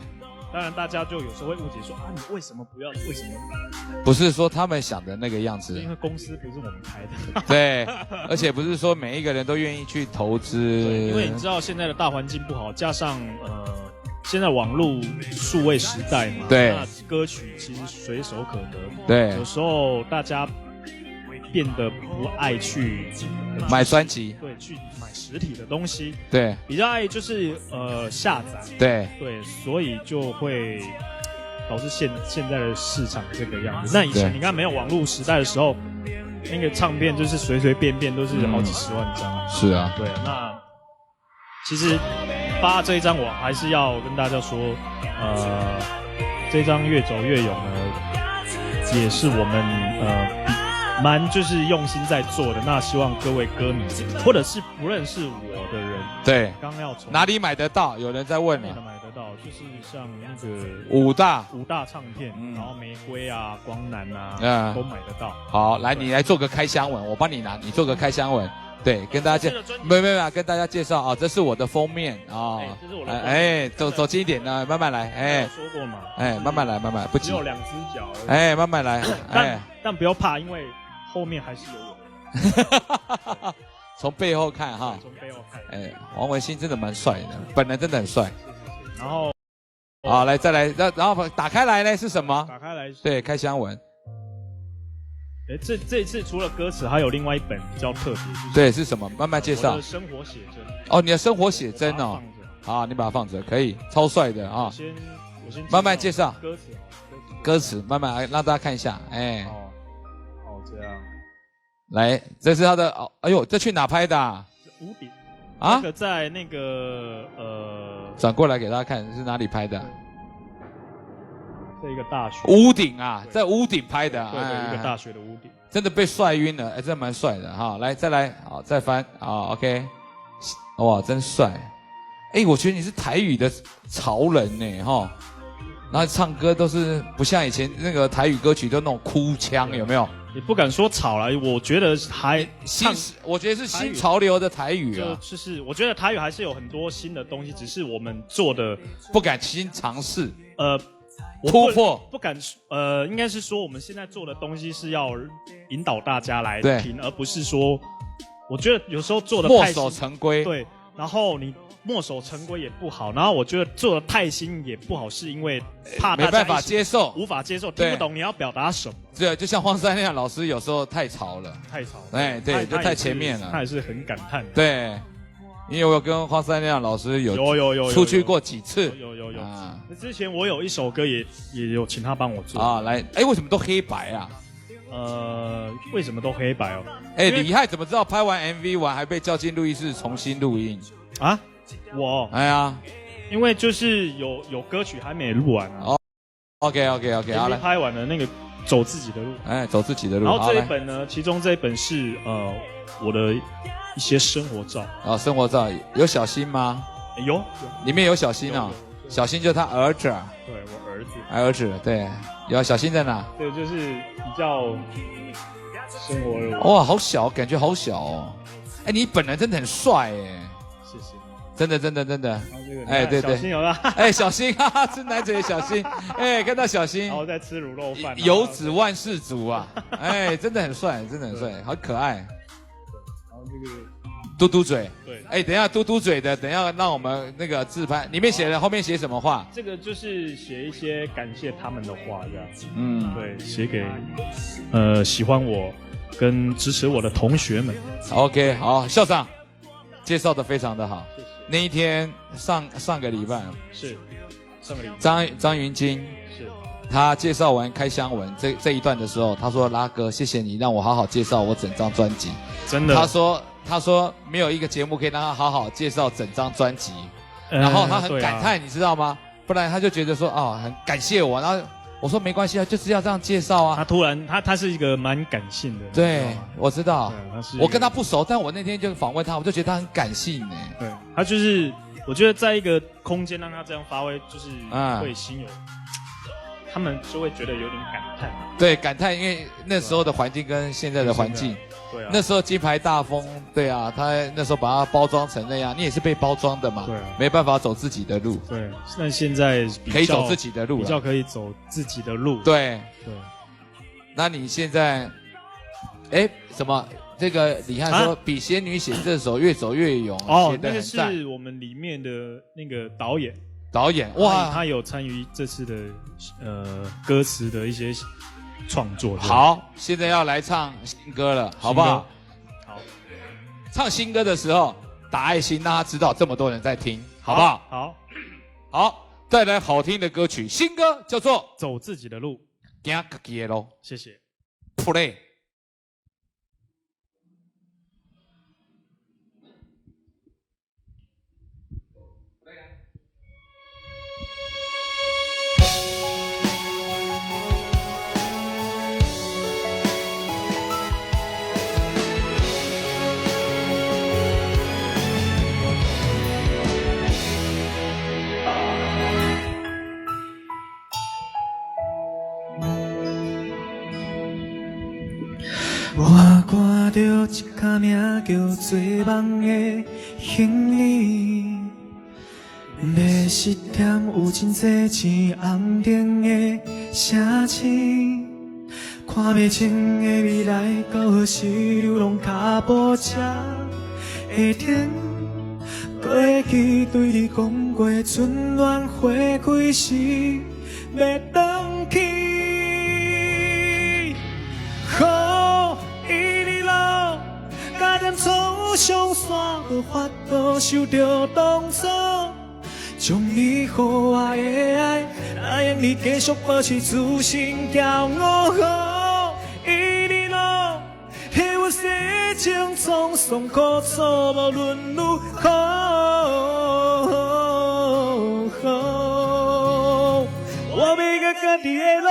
Speaker 2: 当然，大家就有时候会误解说你为什么不要？为什么？
Speaker 1: 不是说他们想的那个样子，
Speaker 2: 因为公司不是我们开的。
Speaker 1: 对，而且不是说每一个人都愿意去投资。
Speaker 2: 因为你知道现在的大环境不好，加上现在网络数位时代嘛，
Speaker 1: 对，
Speaker 2: 那歌曲其实随手可得。
Speaker 1: 对，
Speaker 2: 有时候大家变得不爱去
Speaker 1: 买专辑，
Speaker 2: 对，去买实体的东西，
Speaker 1: 对，
Speaker 2: 比较爱就是下载，
Speaker 1: 对，
Speaker 2: 所以就会导致现在的市场这个样子。那以前你看没有网络时代的时候，那个唱片就是随随便便都是好几十万张。
Speaker 1: 是啊，
Speaker 2: 对，那其实发这一张我还是要跟大家说，这张越走越勇呢，也是我们蛮就是用心在做的。那希望各位歌迷或者是不认识我的人，
Speaker 1: 对，
Speaker 2: 刚要从
Speaker 1: 哪里买得到？有人在问了。
Speaker 2: 买得到，就是像那个
Speaker 1: 五大
Speaker 2: 唱片，然后玫瑰啊、光南啊，都买得到。
Speaker 1: 好，来你来做个开箱文，我帮你拿，你做个开箱文。对，跟大家没有，跟大家介绍啊，这是我的封面啊，
Speaker 2: 这是我的封面，
Speaker 1: 走近一点呢，慢慢来，
Speaker 2: 说过嘛，
Speaker 1: 慢慢来，不急，
Speaker 2: 只有2只脚而已，
Speaker 1: 慢慢来，
Speaker 2: 但不要怕，因为后面还是有我。
Speaker 1: 从背后看哈，
Speaker 2: 从背后看，
Speaker 1: 王文兴真的蛮帅的，本人真的很帅。
Speaker 2: 然后，
Speaker 1: 好，来再来，然后打开来呢是什么？
Speaker 2: 打开来，
Speaker 1: 对，开箱文。
Speaker 2: 这次除了歌词，还有另外一本比较特别。
Speaker 1: 对，是什么？慢慢介绍。
Speaker 2: 我的生活写真。
Speaker 1: 哦，你的生活写真哦。好，你把它放着，可以，超帅的啊。我先慢慢介绍歌词，慢慢让大家看一下。
Speaker 2: 这样。
Speaker 1: 来，这是他的哎呦，这去哪拍的啊？
Speaker 2: 屋顶
Speaker 1: 啊？
Speaker 2: 那个在那个
Speaker 1: 转过来给大家看是哪里拍的？
Speaker 2: 在一个大学
Speaker 1: 屋顶啊，在屋顶拍的，
Speaker 2: 对，一个大学的屋顶，
Speaker 1: 真的被帅晕了，真的蛮帅的哈。来，再来，好，再翻，好 ，OK， 哇，真帅，我觉得你是台语的潮人呢，哈，然后唱歌都是不像以前那个台语歌曲都那种哭腔，有没有？
Speaker 2: 也不敢说潮了，我觉得
Speaker 1: 我觉得是新潮流的台语啊，
Speaker 2: 就是我觉得台语还是有很多新的东西，只是我们做的
Speaker 1: 不敢新尝试，
Speaker 2: 突破不敢，应该是说我们现在做的东西是要引导大家来听，而不是说，我觉得有时候做的
Speaker 1: 墨守成规，
Speaker 2: 对，然后你墨守成规也不好，然后我觉得做的太新也不好，是因为怕大家
Speaker 1: 没办法接受，
Speaker 2: 无法接受，听不懂你要表达什么。
Speaker 1: 对，就像荒山亮老师有时候太潮了，对，就太前面了，
Speaker 2: 他也是很感叹的，
Speaker 1: 对。因为我有跟荒山亮老师有出去过几次，
Speaker 2: 有啊。之前我有一首歌也有请他帮我做
Speaker 1: 啊，来，为什么都黑白啊？
Speaker 2: 为什么都黑白哦？
Speaker 1: 李害怎么知道拍完 MV 完还被叫进录音室重新录音
Speaker 2: 啊？
Speaker 1: 因
Speaker 2: 为就是有歌曲还没录完啊。
Speaker 1: OK， 好了，
Speaker 2: 拍完了那个走自己的路，
Speaker 1: 走自己的路。
Speaker 2: 然后这一本呢，其中这一本是我的一些生活照
Speaker 1: 生活照有小新吗？
Speaker 2: 有，
Speaker 1: 里面有小新哦。小新就是他儿子啊。
Speaker 2: 对，我儿子。
Speaker 1: 儿子，对，有小新在哪？
Speaker 2: 对，就是比较生活的。
Speaker 1: 哇，好小，感觉好小哦。你本人真的很帅哎。
Speaker 2: 谢谢。
Speaker 1: 真的。对，
Speaker 2: 小新有了。
Speaker 1: 小新，吃奶嘴的小新，看到小新，
Speaker 2: 然后在吃卤肉饭，
Speaker 1: 游子万事足啊，真的很帅，好可爱。
Speaker 2: 然后这个
Speaker 1: 嘟嘟嘴，
Speaker 2: 对，
Speaker 1: 等一下嘟嘟嘴的，等一下让我们那个自拍，里面写了，后面写什么话？
Speaker 2: 这个就是写一些感谢他们的话，这样子。
Speaker 1: 嗯，
Speaker 2: 对，写给喜欢我跟支持我的同学们。
Speaker 1: OK， 好，校长介绍的非常的好。谢谢。那一天上个礼拜
Speaker 2: 是上个礼
Speaker 1: 拜，张云京
Speaker 2: 是
Speaker 1: 他介绍完开箱文这一段的时候，他说：“拉哥，谢谢你让我好好介绍我整张专辑。”
Speaker 2: 真的，
Speaker 1: 他说没有一个节目可以让他好好介绍整张专辑，然后他很感叹，你知道吗？不然他就觉得说很感谢我，然后我说没关系啊，就是要这样介绍啊。
Speaker 2: 他突然他是一个蛮感性的，
Speaker 1: 对，我知道，
Speaker 2: 我
Speaker 1: 跟他不熟，但我那天就访问他，我就觉得他很感性哎。
Speaker 2: 对，他就是我觉得在一个空间让他这样发挥，就是会心有。他们就会觉得有点感叹，
Speaker 1: 对，感叹，因为那时候的环境跟现在的环境，
Speaker 2: 对啊，
Speaker 1: 那时候金牌大风，对啊，他那时候把它包装成那样，你也是被包装的嘛，
Speaker 2: 对啊，
Speaker 1: 没办法走自己的路，
Speaker 2: 对，那现在
Speaker 1: 可以走自己的路，
Speaker 2: 比较可以走自己的路，
Speaker 1: 对
Speaker 2: 对，
Speaker 1: 那你现在，什么？这个李翰说比仙女写这首越走越勇，
Speaker 2: 那个是我们里面的那个导演哇，他有参与这次的歌词的一些创作。
Speaker 1: 好，现在要来唱新歌了，好不好？
Speaker 2: 好，
Speaker 1: 唱新歌的时候打爱心，让他知道这么多人在听，好不好？好，带来好听的歌曲，新歌叫做《
Speaker 2: 走自己的路》，
Speaker 1: 行自己的路，
Speaker 2: 谢谢
Speaker 1: ，Play。
Speaker 3: 我看到一卡名叫做梦的行李，要失点有真济钱红灯的城市，看不清的未来到何时流浪脚步才会停。过去对你讲过春暖花开时要回去。走上山，无法度受着当初，将你予我的爱，答应你继续保持自信骄傲。一日路，替我洗净沧桑苦楚，无论如何，我要到家己的路。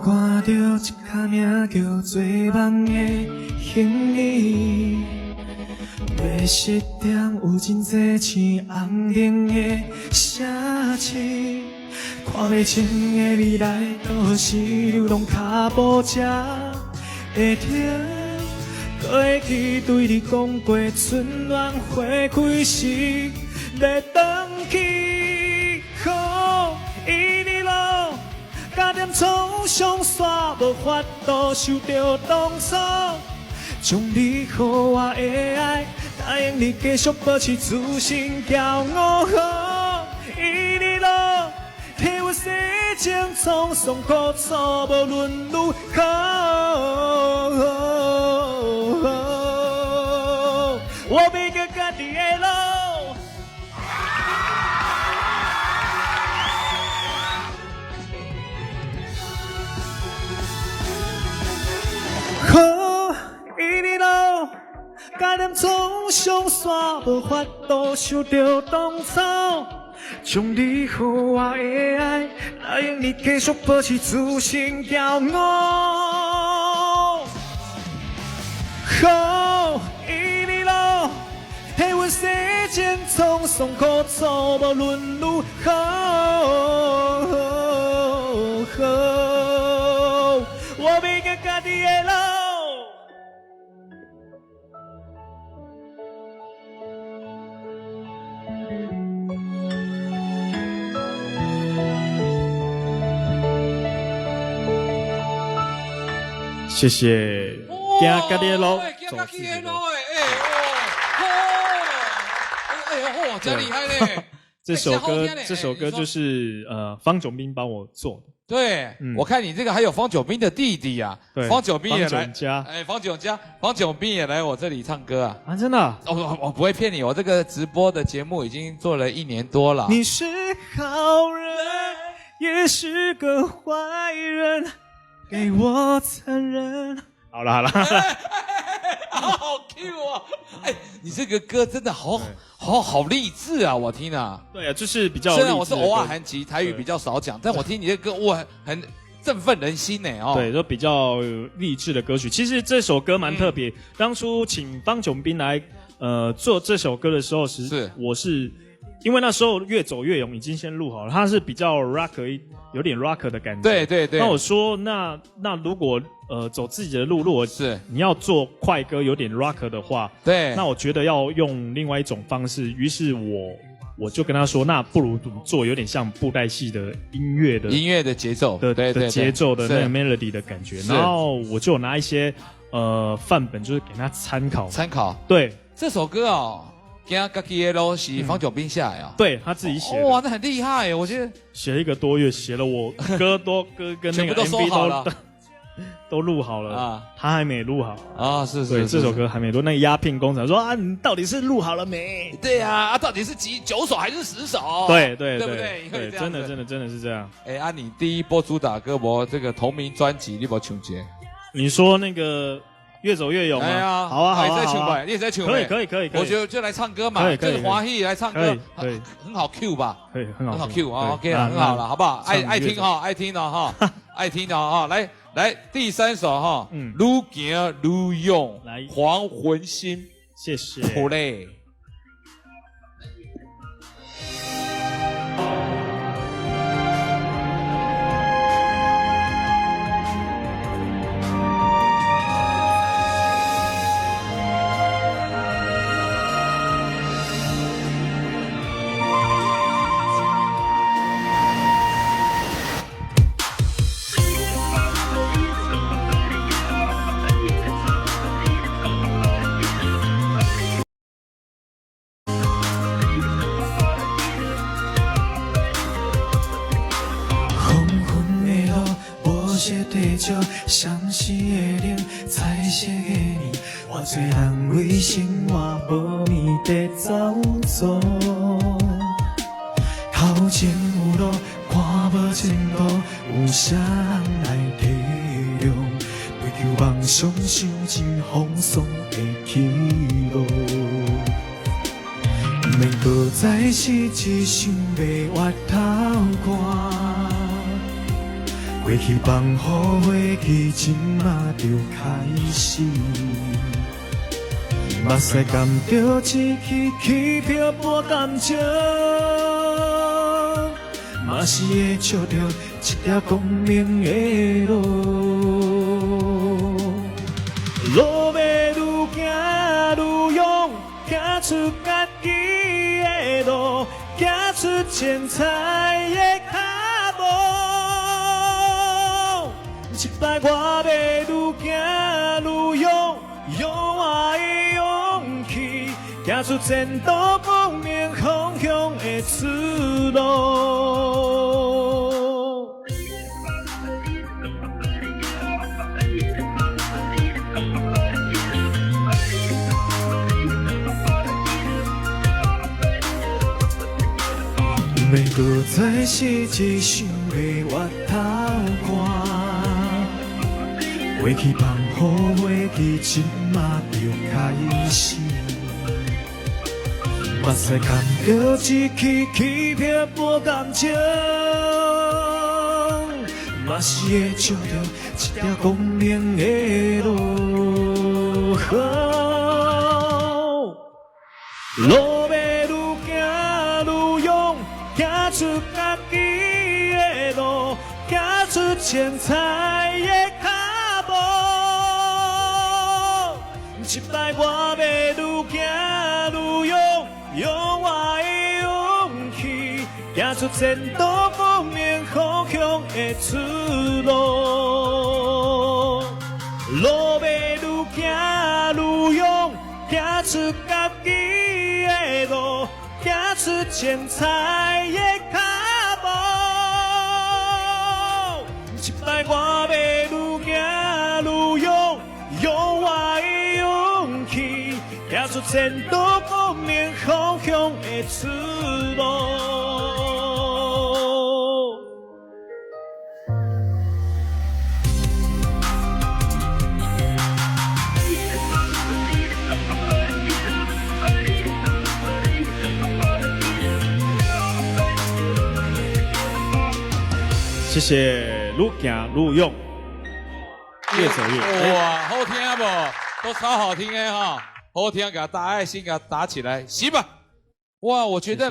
Speaker 3: 看到一卡名叫做梦的行李，要失点有真济钱红灯的城市，看不清的未来到何时流浪脚步才会停。过去对你讲过春暖花开时要回去，一日路。加点冲上山，无法度受着当初，将你予我的爱，答应你继续保持自信骄傲。一日路，替我洗净沧桑苦楚，无论如何，我要到家己的路。一日路，加点冲上山，无法度受着当初，将你予我的爱，答应你继续保持自信骄傲。一日路，替我洗净沧桑苦楚，无论如何，我要到家己的
Speaker 2: 谢谢，行家己的路，
Speaker 1: 走自己的路，真厉害嘞！
Speaker 2: 这首歌就是方炯斌帮我做的。
Speaker 1: 对，我看你这个还有方炯斌的弟弟啊，方炯斌也来，方炯斌也来我这里唱歌啊！
Speaker 2: 啊，真的、啊？
Speaker 1: 我不会骗你，我这个直播的节目已经做了1年多了。
Speaker 3: 你是好人，也是个坏人，给我残忍。
Speaker 2: 好了，
Speaker 1: 好 Q 啊！哎，你这个歌真的好励志啊！我听啊，
Speaker 2: 对啊，就是比较。
Speaker 1: 虽然我是偶尔韩籍台语比较少讲，但我听你的歌，哇，很振奋人心呢哦。
Speaker 2: 对，都比较励志的歌曲。其实这首歌蛮特别，当初请方炯斌来做这首歌的时候，我是因为那时候越走越勇已经先录好了，它是比较 rock 有点 rock 的感觉。
Speaker 1: 对。
Speaker 2: 那我说那如果走自己的路，如果是你要做快歌有点 rock 的话，
Speaker 1: 对，
Speaker 2: 那我觉得要用另外一种方式。于是我就跟他说，那不如做有点像布袋戏的音乐的
Speaker 1: 节奏
Speaker 2: 的节奏的那个 melody 的感觉。然后我就拿一些范本，就是给他参考。对，
Speaker 3: 这首歌哦。行家己的路是方炯斌写的啊，
Speaker 2: 对他自己写的。
Speaker 3: 哇，那很厉害耶！我觉得
Speaker 2: 写了1个多月，写了我歌跟那个 MV 都录好了啊，他还没录好
Speaker 3: 啊。是，
Speaker 2: 这首歌还没录。那个鸦片工厂说啊，你到底是录好了没？
Speaker 3: 对啊，到底是9首还是10首？
Speaker 2: 对不
Speaker 3: 对？
Speaker 2: 对，真的是这样。
Speaker 3: 哎，你第一波主打歌我这个同名专辑，你有没有抢劫？
Speaker 2: 你说那个。越走越勇啊！好啊，
Speaker 3: 你也在唱吧？可以。我觉得就来唱歌嘛，就是华裔来唱歌，很好 Q 吧？
Speaker 2: 可以，很好
Speaker 3: Q 啊 ，OK 了，很好了，好不好？爱听哈，爱听的哈，爱听的哈。来，第3首哈，愈行愈勇，来黄魂心，
Speaker 2: 谢谢。
Speaker 3: play。
Speaker 4: 相思的脸彩色的你，我最人为生活无眠地走走。头前有路，看无前途，有啥人来体谅？追求梦想，想尽风霜的起落。不免搁再是一想要回头看。过去放乎过去，今嘛就开始。目屎甘着一起起漂泊感情，嘛是会找着一条光明的路。路要愈行愈勇，行出家己的路，行出精彩的脚步。一摆我要愈行愈勇，用我的勇气，行出前途光明方向的出路。免搁再是一想要回头看。过去放乎过去，今嘛就开始。目屎甘着一起起漂泊感情，嘛是会找着一条光明的路。路要愈行愈勇，行出家己的路，行出精彩的脚步。一摆我要愈行愈勇，用我的勇气，行出前途光明方向的出路。
Speaker 2: 行愈勇，行出家己的路，行出精彩的脚步。一摆我要愈行愈勇，用我的勇气，行出前途光明方向的出路。谢谢，愈行愈勇，越走越。
Speaker 1: 哇，好听不？都超好听的哈，好听，给他打爱心，给他打起来，行吧？哇，我觉得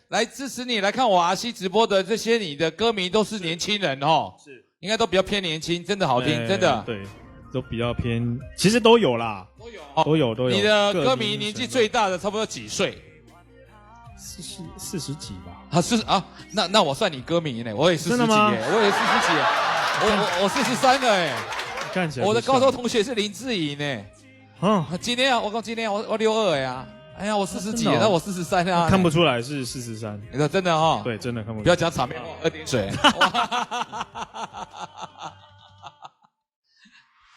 Speaker 1: 来支持你来看我RC直播的这些你的歌迷都是年轻人哦，
Speaker 2: 是，
Speaker 1: 应该都比较偏年轻，真的好听，真的。
Speaker 2: 对，都比较偏，其实都有啦，都有。
Speaker 1: 你的歌迷年纪最大的差不多几岁
Speaker 2: ？40几吧。
Speaker 1: 那我算你歌迷呢，我也40几耶，我也40几耶，我43了哎，
Speaker 2: 看起来
Speaker 1: 我的高中同学是林志颖呢。今天我62呀，哎呀我40几，那我43啊，
Speaker 2: 看不出来是43。
Speaker 1: 你说真的哈？
Speaker 2: 对，真的看不出来。
Speaker 1: 不要讲场面话，喝点水。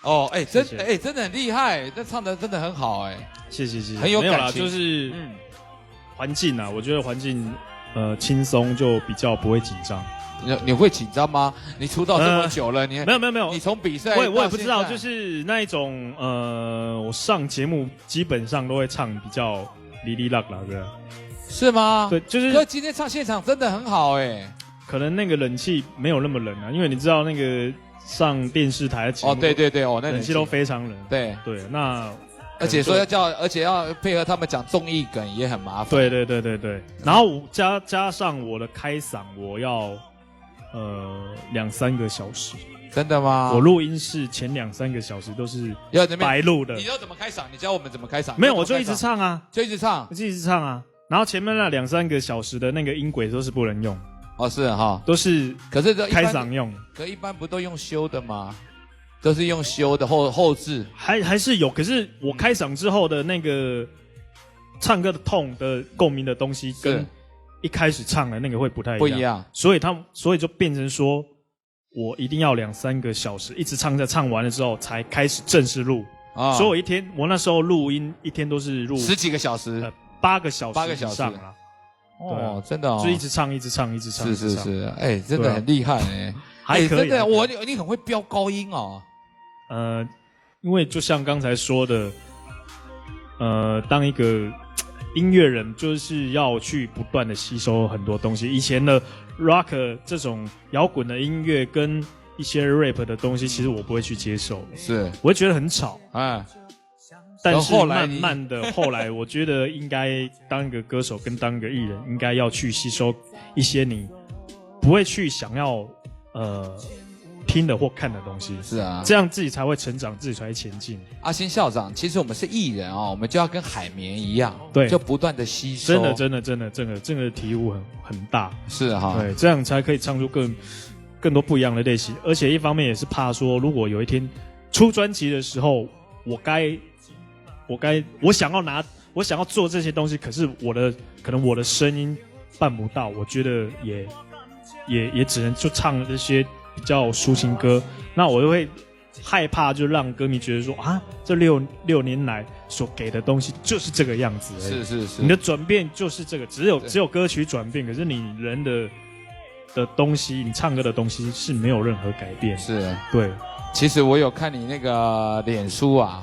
Speaker 1: 哦，哎，真的很厉害，这唱的真的很好哎，
Speaker 2: 谢谢，
Speaker 1: 很有感情，
Speaker 2: 就是环境啊，我觉得环境轻松就比较不会紧张。
Speaker 1: 你会紧张吗？你出道这么久了，你
Speaker 2: 没有，
Speaker 1: 你从比赛
Speaker 2: 我也不知道，就是那一种我上节目基本上都会唱比较哩哩啦啦的，
Speaker 1: 是吗？
Speaker 2: 对，就是。
Speaker 1: 可今天唱现场真的很好哎，
Speaker 2: 可能那个冷气没有那么冷啊，因为你知道那个上电视台的节目，
Speaker 1: 对，那
Speaker 2: 冷气都非常冷，
Speaker 1: 对，
Speaker 2: 那。
Speaker 1: 而且说而且要配合他们讲综艺梗也很麻烦。
Speaker 2: 对，然后加上我的开嗓，我要2-3个小时。
Speaker 1: 真的吗？
Speaker 2: 我录音室前2-3个小时都是白录的。
Speaker 1: 你要怎么开嗓？你教我们怎么开嗓？
Speaker 2: 没有，我就一直唱啊，
Speaker 1: 就一直唱
Speaker 2: 啊。然后前面那2-3个小时的那个音轨都是不能用。
Speaker 1: 哦，是哈，
Speaker 2: 都是，
Speaker 1: 可是
Speaker 2: 开嗓用。
Speaker 1: 可一般不都用修的吗？都是用修的后置，
Speaker 2: 还是有，可是我开嗓之后的那个唱歌的痛的共鸣的东西，跟一开始唱的那个会不太一样，所以就变成说，我一定要2-3个小时一直唱，在唱完了之后才开始正式录。所以我那时候录音一天都是录
Speaker 1: 10几个小时
Speaker 2: ，8个小时以上啦。
Speaker 1: 哦，真的哦，
Speaker 2: 就一直唱。
Speaker 1: 是，哎，真的很厉害哎，
Speaker 2: 还可以。
Speaker 1: 真的，你很会飙高音哦。
Speaker 2: 因为就像刚才说的，当一个音乐人，就是要去不断的吸收很多东西。以前的 rock 这种摇滚的音乐跟一些 rap 的东西，其实我不会去接受，我会觉得很吵。但是慢慢的，后来我觉得应该当一个歌手跟当一个艺人，应该要去吸收一些你不会去想要听的或看的东西，
Speaker 1: 是啊，
Speaker 2: 这样自己才会成长，自己才会前进。
Speaker 1: 阿星校长，其实我们是艺人哦，我们就要跟海绵一样，
Speaker 2: 对，
Speaker 1: 就不断的吸收。
Speaker 2: 真的，这个体悟很大，
Speaker 1: 是哈，
Speaker 2: 对，这样才可以唱出更多不一样的类型。而且一方面也是怕说，如果有一天出专辑的时候，我想要做这些东西，可是可能我的声音办不到，我觉得也只能就唱这些比较抒情歌，那我就会害怕，就让歌迷觉得说这六年来所给的东西就是这个样子而已。
Speaker 1: 是，
Speaker 2: 你的转变就是这个，只有歌曲转变，可是你人的东西，你唱歌的东西是没有任何改变。
Speaker 1: 是，
Speaker 2: 对。
Speaker 1: 其实我有看你那个脸书啊，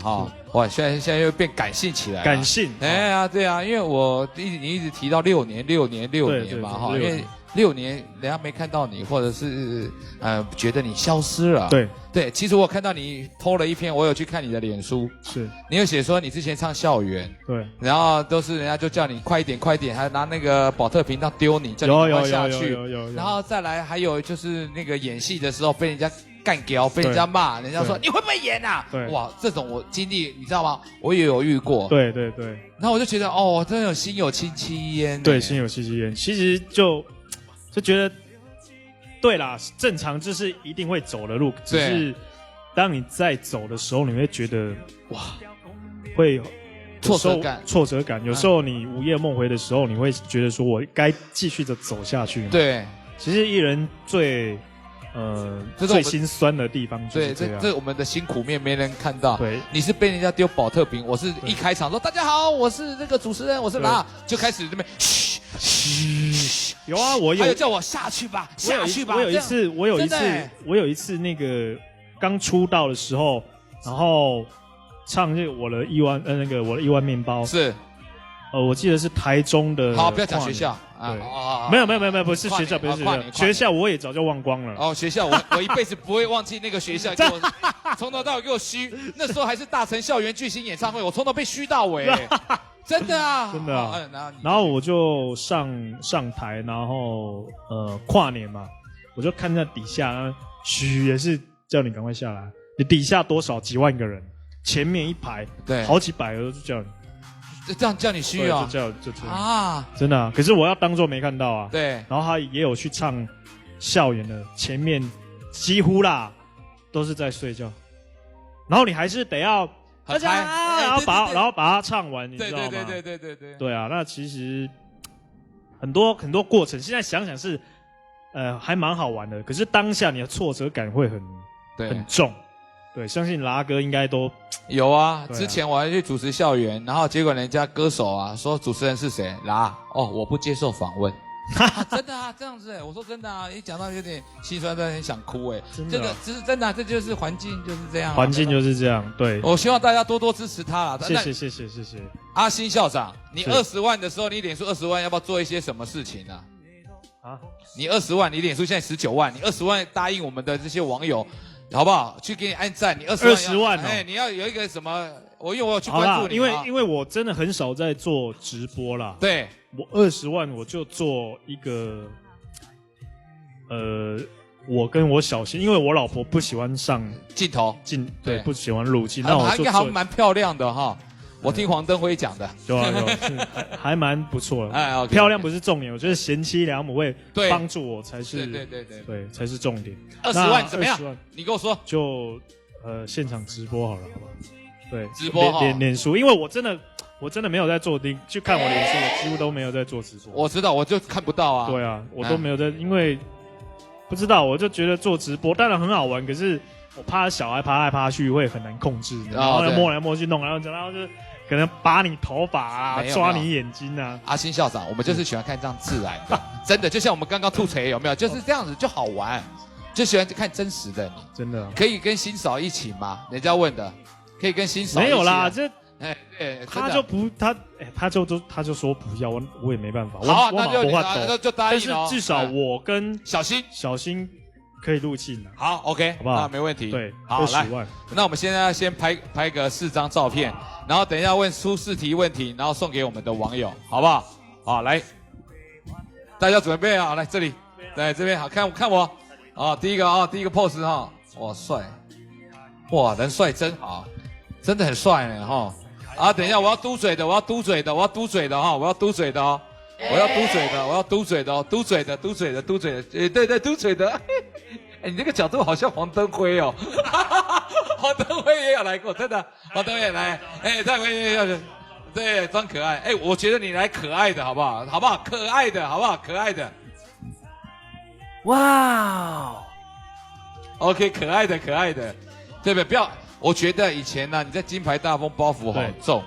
Speaker 1: 哇，现在又变感性起来了。
Speaker 2: 感性，
Speaker 1: 哎呀，对啊，因为你一直提到6年嘛，因为6年人家没看到你，或者是觉得你消失了。对，其实我看到你 po 了一篇，我有去看你的脸书，
Speaker 2: 是
Speaker 1: 你有写说你之前唱校园，
Speaker 2: 对，
Speaker 1: 然后都是人家就叫你快一点，还拿那个保特瓶当丢你，叫你快下去，
Speaker 2: 有，
Speaker 1: 然后再来还有就是那个演戏的时候被人家干掉，被人家骂，人家说你会不会演啊？哇，这种我经历你知道吗？我也有遇过。
Speaker 2: 对。
Speaker 1: 然后我就觉得真的有心有戚戚焉。
Speaker 2: 对，心有戚戚焉。其实就觉得，对啦，正常就是一定会走的路，只是当你在走的时候，你会觉得哇，会挫折感。有时候你午夜梦回的时候，你会觉得说我该继续的走下去。
Speaker 1: 对，
Speaker 2: 其实艺人最心酸的地方就是这样。
Speaker 1: 这我们的辛苦面没人看到。
Speaker 2: 对，
Speaker 1: 你是被人家丢保特瓶，我是一开场说大家好，我是这个主持人，我是拉，就开始这边嘘。
Speaker 2: 有啊，我有，
Speaker 1: 还有叫我下去吧，下去吧。
Speaker 2: 我有一次那个刚出道的时候，然后唱这个我的一万面包
Speaker 1: 是，
Speaker 2: 我记得是台中的。
Speaker 1: 好，不要讲学校
Speaker 2: 啊。没有，不是学校，不是学校，我也早就忘光了。
Speaker 1: 哦，学校我一辈子不会忘记那个学校，从头到尾给我虚。那时候还是大成校园巨星演唱会，我从头被虚到尾。真的啊，
Speaker 2: 真的啊。然后我就上台，然后跨年嘛，我就看在底下，嘘也是叫你赶快下来。你底下多少几万个人，前面一排对好几百个就叫你，
Speaker 1: 这样叫你嘘啊，
Speaker 2: 就啊，真的啊。可是我要当作没看到啊。
Speaker 1: 对。
Speaker 2: 然后他也有去唱校园的，前面几乎啦都是在睡觉，然后你还是得要。大家，然后把它唱完，你知道吗？对啊，那其实很多过程，现在想想是，还蛮好玩的。可是当下你的挫折感会很重。对，相信拉哥应该都
Speaker 1: 有啊。之前我还去主持校园，然后结果人家歌手啊说主持人是谁，拉我不接受访问。真的啊，这样子我说真的啊，一讲到有点心酸，真的很想哭这个这是真的啊，这就是环境就是这样，
Speaker 2: 环境就是这样。对，
Speaker 1: 我希望大家多多支持他啦。
Speaker 2: 谢谢。
Speaker 1: 阿新校长，你20万的时候，你脸书20万要不要做一些什么事情呢？啊，你20万，你脸书现在19万，你20万答应我们的这些网友，好不好？去给你按赞，你20万你要有一个什么？因为我有去关注你，
Speaker 2: 因为我真的很少在做直播啦。
Speaker 1: 对。
Speaker 2: 我20万我就做一个，我跟我小新，因为我老婆不喜欢上
Speaker 1: 镜头，
Speaker 2: 对，不喜欢录镜，那我
Speaker 1: 应该还蛮漂亮的哈。我听黄登辉讲的，
Speaker 2: 有还蛮不错的。漂亮不是重点，我觉得贤妻良母会帮助我才是，对，才是重点。
Speaker 1: 20万怎么样？你跟我说，
Speaker 2: 就现场直播好了，好不好？对，
Speaker 1: 直播
Speaker 2: 脸书，因为我真的没有在做去看我脸书，我几乎都没有在做直播。
Speaker 1: 我知道，我就看不到啊。
Speaker 2: 对啊，我都没有在，因为不知道，我就觉得做直播当然很好玩，可是我怕小孩爬来爬去会很难控制，然后摸来摸去弄，然后就可能拔你头发啊，抓你眼睛啊。
Speaker 1: 阿新校长，我们就是喜欢看这样自然的，真的就像我们刚刚吐槽有没有？就是这样子就好玩，就喜欢看真实的你。
Speaker 2: 真的
Speaker 1: 可以跟新嫂一起吗？人家问的，可以跟新嫂一起。
Speaker 2: 没有啦，这。
Speaker 1: 他
Speaker 2: 就说不要，我也没办法。
Speaker 1: 好，那就答应
Speaker 2: 但是至少我跟
Speaker 1: 小新
Speaker 2: 可以入镜了。
Speaker 1: 好 ，OK，
Speaker 2: 好不好？
Speaker 1: 那没问题。
Speaker 2: 对，
Speaker 1: 好
Speaker 2: 20万。
Speaker 1: 那我们现在要先拍个4张照片，然后等一下出4题问题，然后送给我们的网友，好不好？好，来，大家准备啊，来这里，对，这边好看我。第一个 pose 哈，哇帅，哇人帅真好，真的很帅呢哈。等一下，我要嘟嘴的哈，我要嘟嘴的，嘟嘴的，对，嘟嘴的。你这个角度好像黄登辉哦，黄登辉也有来过，真的，黄登辉也来，再回要对，装可爱，我觉得你来可爱的好不好？好不好？可爱的好不好？可爱的，哇 ，OK， 可爱的，对不对？不要。我觉得以前呢，你在金牌大风包袱好重，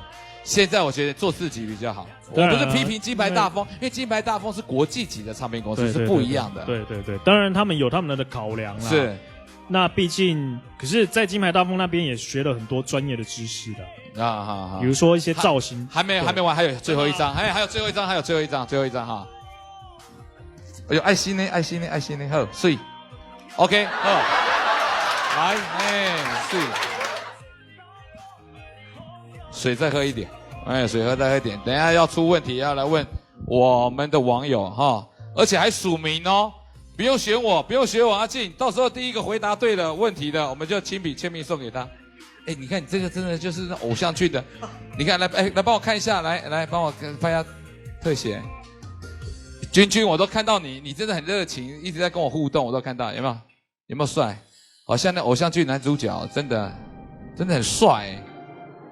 Speaker 1: 现在我觉得做自己比较好。我不是批评金牌大风，因为金牌大风是国际级的唱片公司，是不一样的。
Speaker 2: 对，当然他们有他们的考量啦。
Speaker 1: 是，
Speaker 2: 那毕竟，可是，在金牌大风那边也学了很多专业的知识的
Speaker 1: 好，
Speaker 2: 比如说一些造型。
Speaker 1: 还没完，还有最后一张，还有最后一张哈。哎呦，爱心呢，好，水 ，OK， 好，来，水。水再喝一点，水再喝一点。等一下要出问题，要来问我们的网友哈，而且还署名哦，不用选我，阿静，到时候第一个回答对了问题的，我们就亲笔签名送给他。你看你这个真的就是偶像剧的，你看来帮我看一下，来帮我拍一下特写。君，我都看到你真的很热情，一直在跟我互动，我都看到，有没有帅？好像那偶像剧男主角，真的很帅。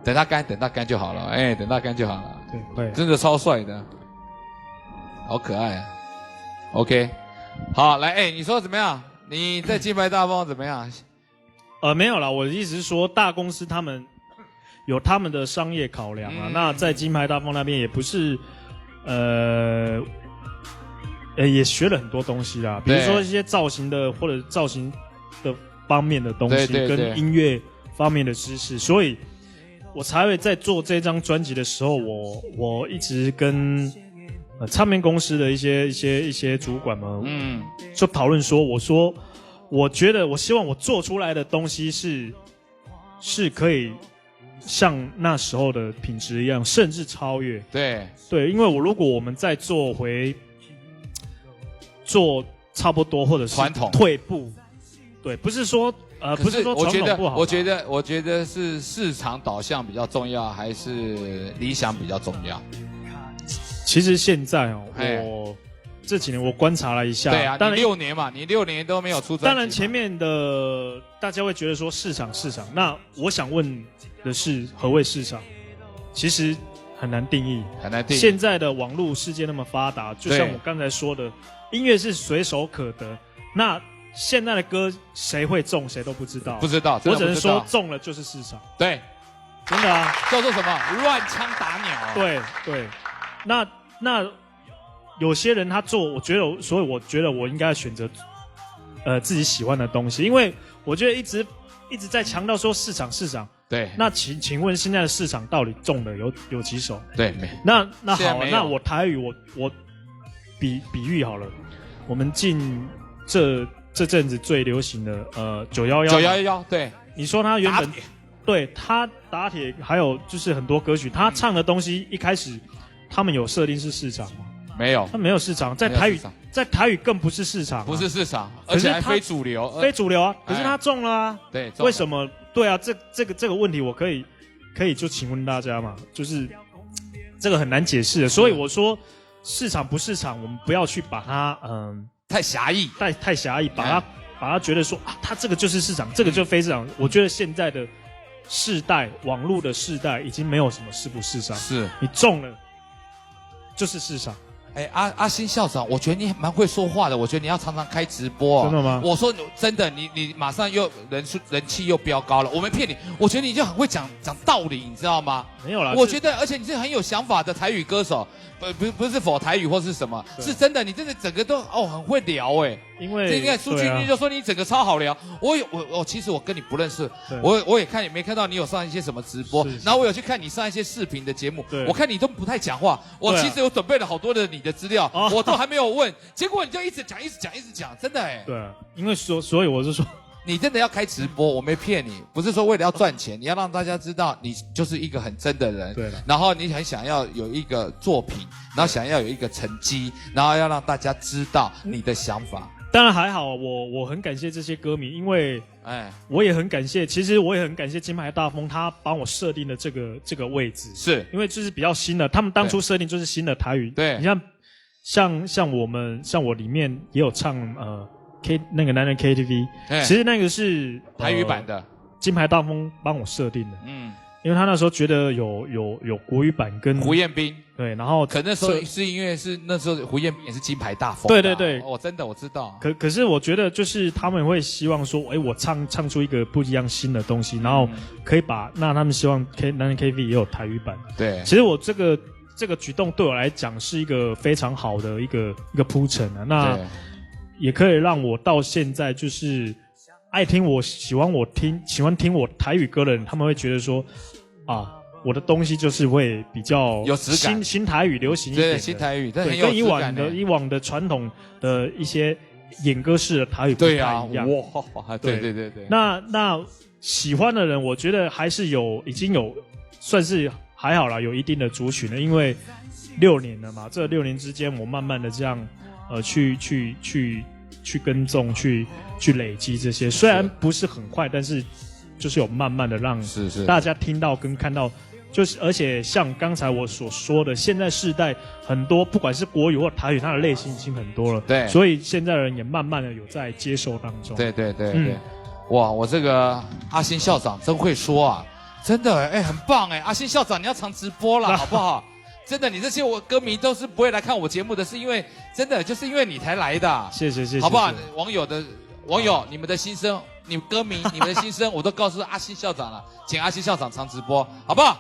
Speaker 1: 等他干就好了，等他干就好了。
Speaker 2: 对，会
Speaker 1: 真的超帅的，好可爱啊。OK， 好，来，你说怎么样？你在金牌大风怎么样？
Speaker 2: 没有啦，我的意思是说，大公司他们有他们的商业考量啊。那在金牌大风那边也不是，也学了很多东西啦，比如说一些造型的或者造型的方面的东西，跟音乐方面的知识，所以我才会在做这张专辑的时候，我一直跟唱片公司的一些主管们，就讨论说，我觉得我希望我做出来的东西是可以像那时候的品质一样，甚至超越。对，因为如果我们再做差不多，或者是
Speaker 1: 传统
Speaker 2: 退步，对，不是说不是说传统不好。
Speaker 1: 我觉得是市场导向比较重要，还是理想比较重要？
Speaker 2: 其实现在我这几年我观察了一下，
Speaker 1: 对啊，你6年嘛，你6年都没有出专辑。
Speaker 2: 当然前面的大家会觉得说市场，那我想问的是何谓市场？其实很难定义。现在的网络世界那么发达，就像我刚才说的，音乐是随手可得。那现在的歌谁会中，谁都不知道。
Speaker 1: 不知道，
Speaker 2: 我只能说中了就是市场。
Speaker 1: 对，
Speaker 2: 真的啊，
Speaker 1: 叫做什么？乱枪打鸟。
Speaker 2: 对，那有些人他做，所以我觉得我应该选择自己喜欢的东西，因为我觉得一直在强调说市场。
Speaker 1: 对，
Speaker 2: 那请问现在的市场到底中的有几首？
Speaker 1: 对，
Speaker 2: 那好了，那我台语我比喻好了，我们进这阵子最流行的911，
Speaker 1: 对，
Speaker 2: 你说他原本对他打铁，还有就是很多歌曲，他唱的东西一开始他们有设定是市场吗？
Speaker 1: 没有，
Speaker 2: 他没有市场，在台语更不是市场，
Speaker 1: 不是市场，而且还非主流
Speaker 2: 啊。可是他中了啊，
Speaker 1: 对，
Speaker 2: 为什么？对啊，这个问题我可以就请问大家嘛，就是这个很难解释的，所以我说市场不市场，我们不要去把它
Speaker 1: 太狭义，
Speaker 2: 太狭义，把它觉得说啊，它这个就是市场，这个就非市场。我觉得现在的世代，网络的世代已经没有什么是不市场，
Speaker 1: 是你
Speaker 2: 中了就是市场。
Speaker 1: 阿新校长，我觉得你蛮会说话的，我觉得你要常常开直播。
Speaker 2: 真的吗？
Speaker 1: 我说真的，你马上又人气又飙高了，我没骗你，我觉得你就很会讲道理，你知道吗？
Speaker 2: 没有啦，
Speaker 1: 我觉得，而且你是很有想法的台语歌手，不是否台语或是什么，是真的，你真的整个都很会聊
Speaker 2: 因为
Speaker 1: 这应该苏俊律就说你整个超好聊。其实我跟你不认识，我也没看到你有上一些什么直播，然后我有去看你上一些视频的节目，我看你都不太讲话。我其实有准备了好多的你的资料，我都还没有问，结果你就一直讲，真的
Speaker 2: 对，因为所以我是说。
Speaker 1: 你真的要开直播，我没骗你，不是说为了要赚钱，你要让大家知道你就是一个很真的人，
Speaker 2: 对了，
Speaker 1: 然后你很想要有一个作品，然后想要有一个成绩，然后要让大家知道你的想法。
Speaker 2: 当然还好，我很感谢这些歌迷，因为我也很感谢，其实我也很感谢金牌大风，他帮我设定的这个位置，
Speaker 1: 是
Speaker 2: 因为就是比较新的，他们当初设定就是新的台语，
Speaker 1: 对，
Speaker 2: 你像我里面也有唱那个男人 KTV， 其实那个是
Speaker 1: 台语版的，
Speaker 2: 金牌大风帮我设定的，因为他那时候觉得有国语版跟
Speaker 1: 胡彦斌，
Speaker 2: 对，然后
Speaker 1: 可那时候是因为是那时候胡彦斌也是金牌大风，
Speaker 2: 对，
Speaker 1: 真的我知道，
Speaker 2: 可是我觉得就是他们会希望说，我唱出一个不一样新的东西，然后可以那他们希望男人 KTV 也有台语版，
Speaker 1: 对，
Speaker 2: 其实我这个举动对我来讲是一个非常好的一个铺陈啊，那。也可以让我到现在就是爱听喜欢听我台语歌的人，他们会觉得说啊，我的东西就是会比较
Speaker 1: 有质感，
Speaker 2: 新台语流行一点的，
Speaker 1: 对，新台语，
Speaker 2: 对，跟以往的传统的一些演歌式的台语不太一样。
Speaker 1: 哇，对。
Speaker 2: 那喜欢的人，我觉得还是已经有算是还好啦，有一定的族群了，因为6年了嘛，这6年之间，我慢慢的这样。去跟踪，去累积这些，虽然不是很快，但是就是有慢慢的让大家听到跟看到，就是而且像刚才我所说的，现在世代很多，不管是国语或台语，它的类型已经很多了，
Speaker 1: 对，
Speaker 2: 所以现在人也慢慢的有在接受当中，
Speaker 1: 对。哇，我这个阿星校长真会说啊，真的哎，很棒哎，阿星校长你要常直播了，好不好？真的，你这些我歌迷都是不会来看我节目的，是因为真的就是因为你才来的。
Speaker 2: 谢谢，
Speaker 1: 好不好？网友，你们的心声，你们歌迷，你们的心声，我都告诉阿星校长了，请阿星校长常直播，好不好？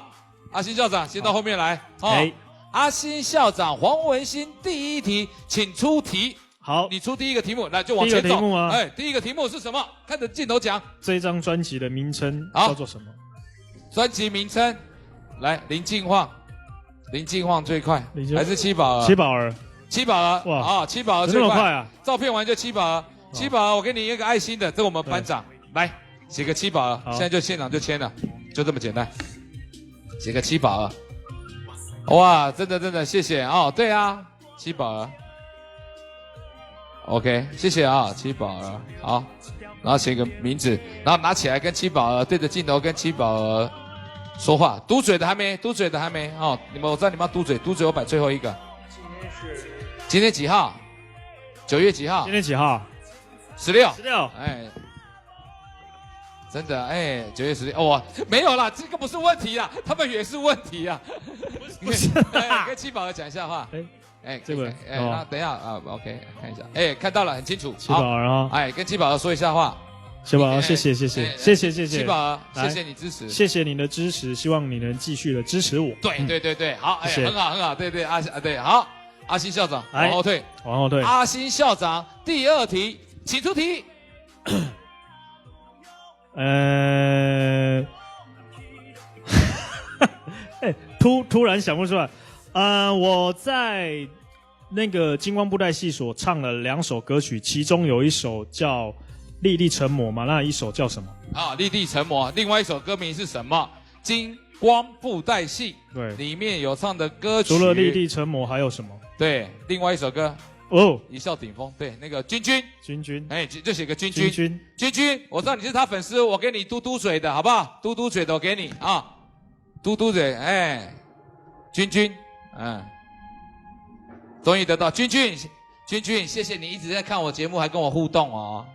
Speaker 1: 阿星校长先到后面来。哦，阿星校长黄文兴第一题，请出题。
Speaker 2: 好，
Speaker 1: 你出第一个题目，来就往前走。
Speaker 2: 第一个题目啊，
Speaker 1: 哎，第一个题目是什么？看着镜头讲。
Speaker 2: 这张专辑的名称叫做什么？
Speaker 1: 专辑名称，来林敬晃最快，还是七宝儿？七宝儿，哇啊，七宝儿最快啊！照片完就七宝儿，七宝儿，我给你一个爱心的，这我们班长来写个七宝儿，现在就现场就签了，就这么简单，写个七宝儿。哇，真的谢谢哦，对啊，七宝儿。OK， 谢谢啊，七宝儿，好，然后写个名字，然后拿起来跟七宝儿对着镜头跟七宝儿说话。嘟嘴的还没哦，我知道你们要嘟嘴我摆最后一个。今天几号？9月几号？
Speaker 2: 今天几号
Speaker 1: ？16。哎，真的哎，9月16哦，没有啦，这个不是问题啦，他们也是问题啊。不是，跟七宝儿讲一下话。哎，
Speaker 2: 这个，
Speaker 1: 那等一下啊 ，OK， 看一下，哎，看到了，很清楚。
Speaker 2: 七宝儿啊，
Speaker 1: 哎，跟七宝儿说一下话。
Speaker 2: 七宝儿，谢谢，
Speaker 1: 七宝儿，谢谢你支持，
Speaker 2: 谢谢你的支持，希望你能继续的支持我。
Speaker 1: 对，好，哎，很好，对，对，好，阿星校长，往后退，阿星校长，第二题，请出题。
Speaker 2: 突然想不出来。我在那个金光布袋戏所唱了2首歌曲，其中有一首叫《粒粒成魔》嘛，那一首叫什么？啊，
Speaker 1: 粒粒成魔。另外一首歌名是什么？金光布袋戏。
Speaker 2: 对，
Speaker 1: 里面有唱的歌曲。
Speaker 2: 除了粒粒成魔还有什么？
Speaker 1: 对，另外一首歌。
Speaker 2: 哦，
Speaker 1: 一笑顶峰。对，那个君，哎，就写个君，我知道你是他粉丝，我给你嘟嘴的好不好？嘟嘴的我给你啊，嘟嘴，哎，君。终于得到君，谢谢你一直在看我节目，还跟我互动哦。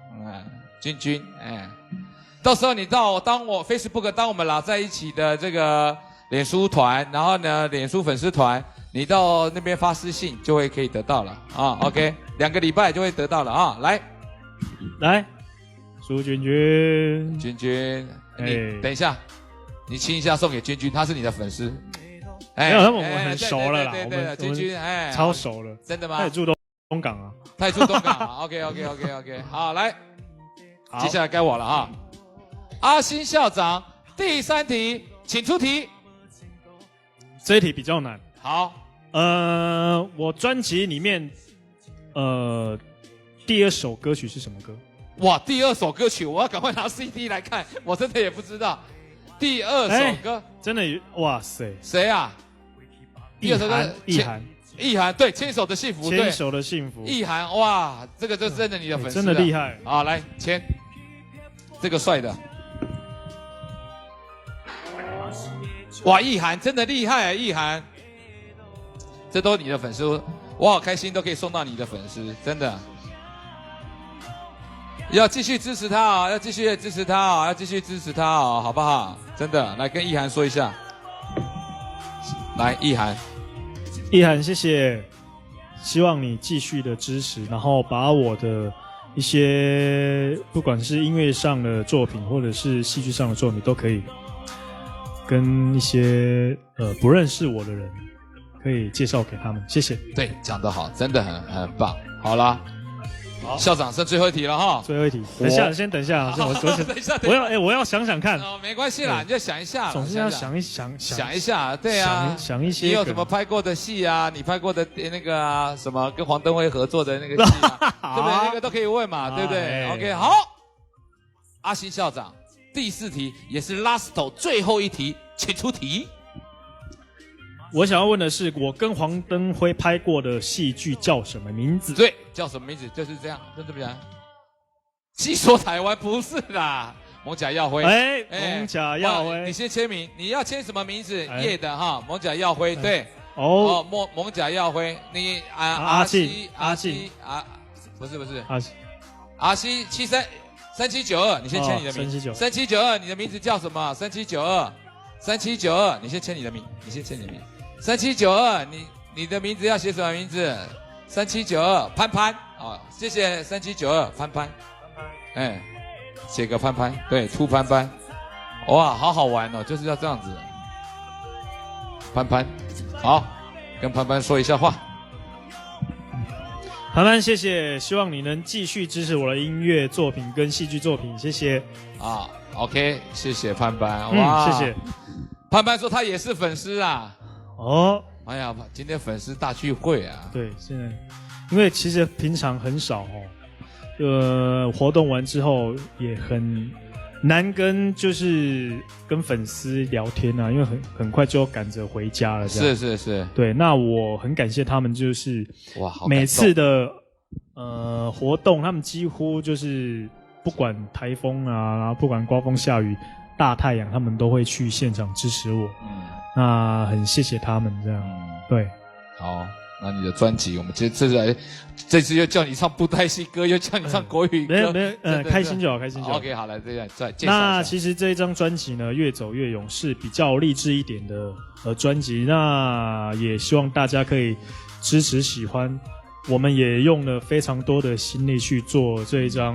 Speaker 1: 君，哎，到时候你当我 Facebook 当我们老在一起的这个脸书团，然后呢，脸书粉丝团，你到那边发私信就会可以得到了啊。OK， 2个礼拜就会得到了啊。来，
Speaker 2: 苏君，
Speaker 1: 你等一下，你亲一下送给君，他是你的粉丝。
Speaker 2: 没有，我们很熟了啦。
Speaker 1: 对，君，哎，
Speaker 2: 超熟了。
Speaker 1: 真的吗？
Speaker 2: 他也住东港啊。
Speaker 1: 他也住东港啊。OK， 好，来，接下来该我了哈。阿星校长，第3题，请出题。
Speaker 2: 这一题比较难。
Speaker 1: 好，
Speaker 2: 我专辑里面，第2首歌曲是什么歌？
Speaker 1: 哇，第2首歌曲，我要赶快拿 CD 来看，我真的也不知道。第2首歌，
Speaker 2: 真的哇塞，
Speaker 1: 谁啊？
Speaker 2: 意涵，
Speaker 1: 对，牵手的幸福，
Speaker 2: 牵手的幸福，
Speaker 1: 意涵，哇，这个就真的你的粉丝，
Speaker 2: 真的厉害
Speaker 1: 啊！来牵，这个帅的，哇，意涵真的厉害，意涵，这都是你的粉丝，我好开心，都可以送到你的粉丝，真的。要继续支持他啊！要继续支持他啊！好不好？真的，来跟意涵说一下。来，意涵，
Speaker 2: 谢谢，希望你继续的支持，然后把我的一些不管是音乐上的作品，或者是戏剧上的作品，都可以跟一些不认识我的人，可以介绍给他们。谢谢。
Speaker 1: 对，讲得好，真的很棒。好啦。校长剩最后一题了哈，
Speaker 2: 最后一题，等一下，先等一下，我要想想看。
Speaker 1: 哦，没关系啦，你就想一下，
Speaker 2: 总是要想一
Speaker 1: 下，对啊，
Speaker 2: 想一些。
Speaker 1: 你有什么拍过的戏啊？你拍过的那个啊，什么跟黄登辉合作的那个戏啊，对不对？那个都可以问嘛，对不对 ？OK， 好，阿星校长，第4题也是 last 最后一题，请出题。
Speaker 2: 我想要问的是，我跟黄登辉拍过的戏剧叫什么名字？
Speaker 1: 对，叫什么名字？就是这样，就这么讲。戏说台湾不是啦，蒙甲耀辉。
Speaker 2: 蒙甲耀辉，
Speaker 1: 你先签名，你要签什么名字？叶的哈，蒙甲耀辉，对。蒙甲耀辉，你阿西，不是阿西73 3792，你先签你的名。3792，你的名字叫什么？3792，你先签你的名，3792，你的名字要写什么名字？3792，潘潘啊，谢谢3792，潘潘，哎，写个潘潘，对，出潘潘，哇，好好玩哦，就是要这样子。潘潘，好，跟潘潘说一下话。
Speaker 2: 潘潘，谢谢，希望你能继续支持我的音乐作品跟戏剧作品，谢谢。
Speaker 1: 啊 ，OK， 谢谢潘潘，哇，
Speaker 2: 谢谢。
Speaker 1: 潘潘说他也是粉丝啊。
Speaker 2: 哦，
Speaker 1: 哎呀，今天粉丝大聚会啊。
Speaker 2: 对，现在因为其实平常很少活动完之后也很难跟粉丝聊天啊，因为很快就赶着回家了。
Speaker 1: 是。对，
Speaker 2: 那我很感谢他们，就是
Speaker 1: 哇，好
Speaker 2: 每次的活动，他们几乎就是不管台风啊，然后不管刮风下雨、大太阳，他们都会去现场支持我。那很谢谢他们这样。对，
Speaker 1: 好。那你的专辑，我们这次又叫你唱布袋戏歌，又叫你唱国语歌，
Speaker 2: 没有，开心就好，开心就好。
Speaker 1: OK， 好，来这样再介绍一下。
Speaker 2: 那其实这一张专辑呢，越走越勇是比较励志一点的专辑，那也希望大家可以支持喜欢。我们也用了非常多的心力去做这一张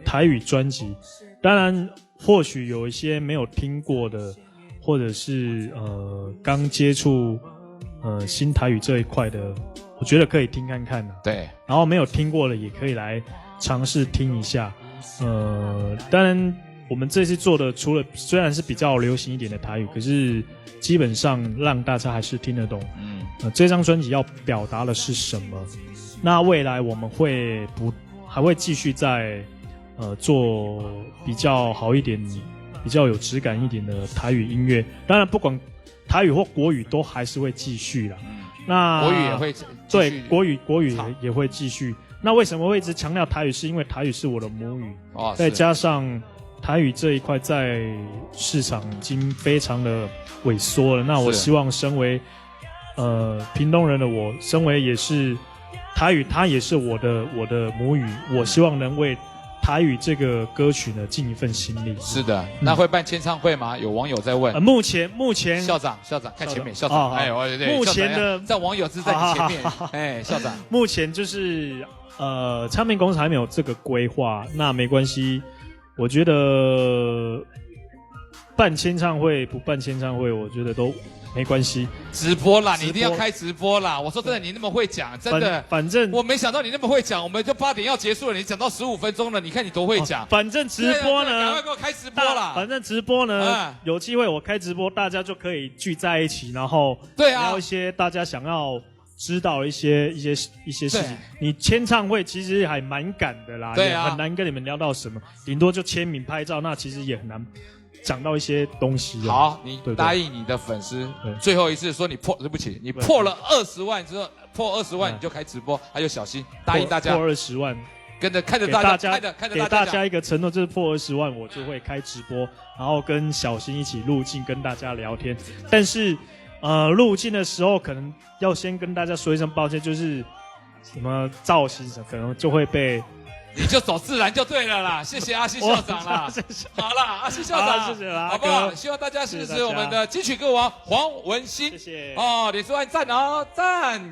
Speaker 2: 台语专辑，当然或许有一些没有听过的，或者是刚接触新台语这一块的，我觉得可以听看看的。
Speaker 1: 对，
Speaker 2: 然后没有听过的也可以来尝试听一下。当然我们这次做的除了虽然是比较流行一点的台语，可是基本上让大家还是听得懂。这张专辑要表达的是什么？那未来我们还会继续在做比较好一点、比较有质感一点的台语音乐。当然，不管台语或国语都还是会继续啦。那
Speaker 1: 国语也会
Speaker 2: 对，国语也会继续。那为什么会一直强调台语？是因为台语是我的母语，再加上台语这一块在市场已经非常的萎缩了。那我希望身为屏东人的我，身为也是台语，它也是我的母语，我希望能为台语这个歌曲呢尽一份心力。
Speaker 1: 是的，那会办签唱会吗？有网友在问。
Speaker 2: 目前
Speaker 1: 校长看前面，校长，哎，对，
Speaker 2: 目前的
Speaker 1: 在网友是在你前面，哎，校长，
Speaker 2: 目前就是唱片公司还没有这个规划，那没关系，我觉得办签唱会不办签唱会，我觉得都没关系。
Speaker 1: 直播啦，你一定要开直播啦！我说真的，你那么会讲，真的，
Speaker 2: 反正
Speaker 1: 我没想到你那么会讲，我们就8点要结束了，你讲到15分钟了，你看你多会讲。
Speaker 2: 反正直播呢，
Speaker 1: 赶快给我开直播啦！
Speaker 2: 反正直播呢，有机会我开直播，大家就可以聚在一起，然后聊一些大家想要知道一些事情。你签唱会其实还蛮赶的啦，
Speaker 1: 对啊，
Speaker 2: 很难跟你们聊到什么，顶多就签名拍照，那其实也很难讲到一些东西。
Speaker 1: 好，你答应你的粉丝，最后一次说对不起，你破了20万之后，破20万你就开直播，还有小心答应大家
Speaker 2: 破20万，
Speaker 1: 看着大家，
Speaker 2: 给大家一个承诺，就是破20万我就会开直播，然后跟小新一起入镜跟大家聊天。但是入镜的时候可能要先跟大家说一声抱歉，就是什么造型什么可能就会被。
Speaker 1: 你就走自然就对了啦，谢谢阿西校长啦。好啦，阿西校长，
Speaker 2: 谢谢啦，
Speaker 1: 好不好？希望大家支持我们的金曲歌王黄文兴。
Speaker 2: 谢谢
Speaker 1: 哦，脸书按赞哦，赞。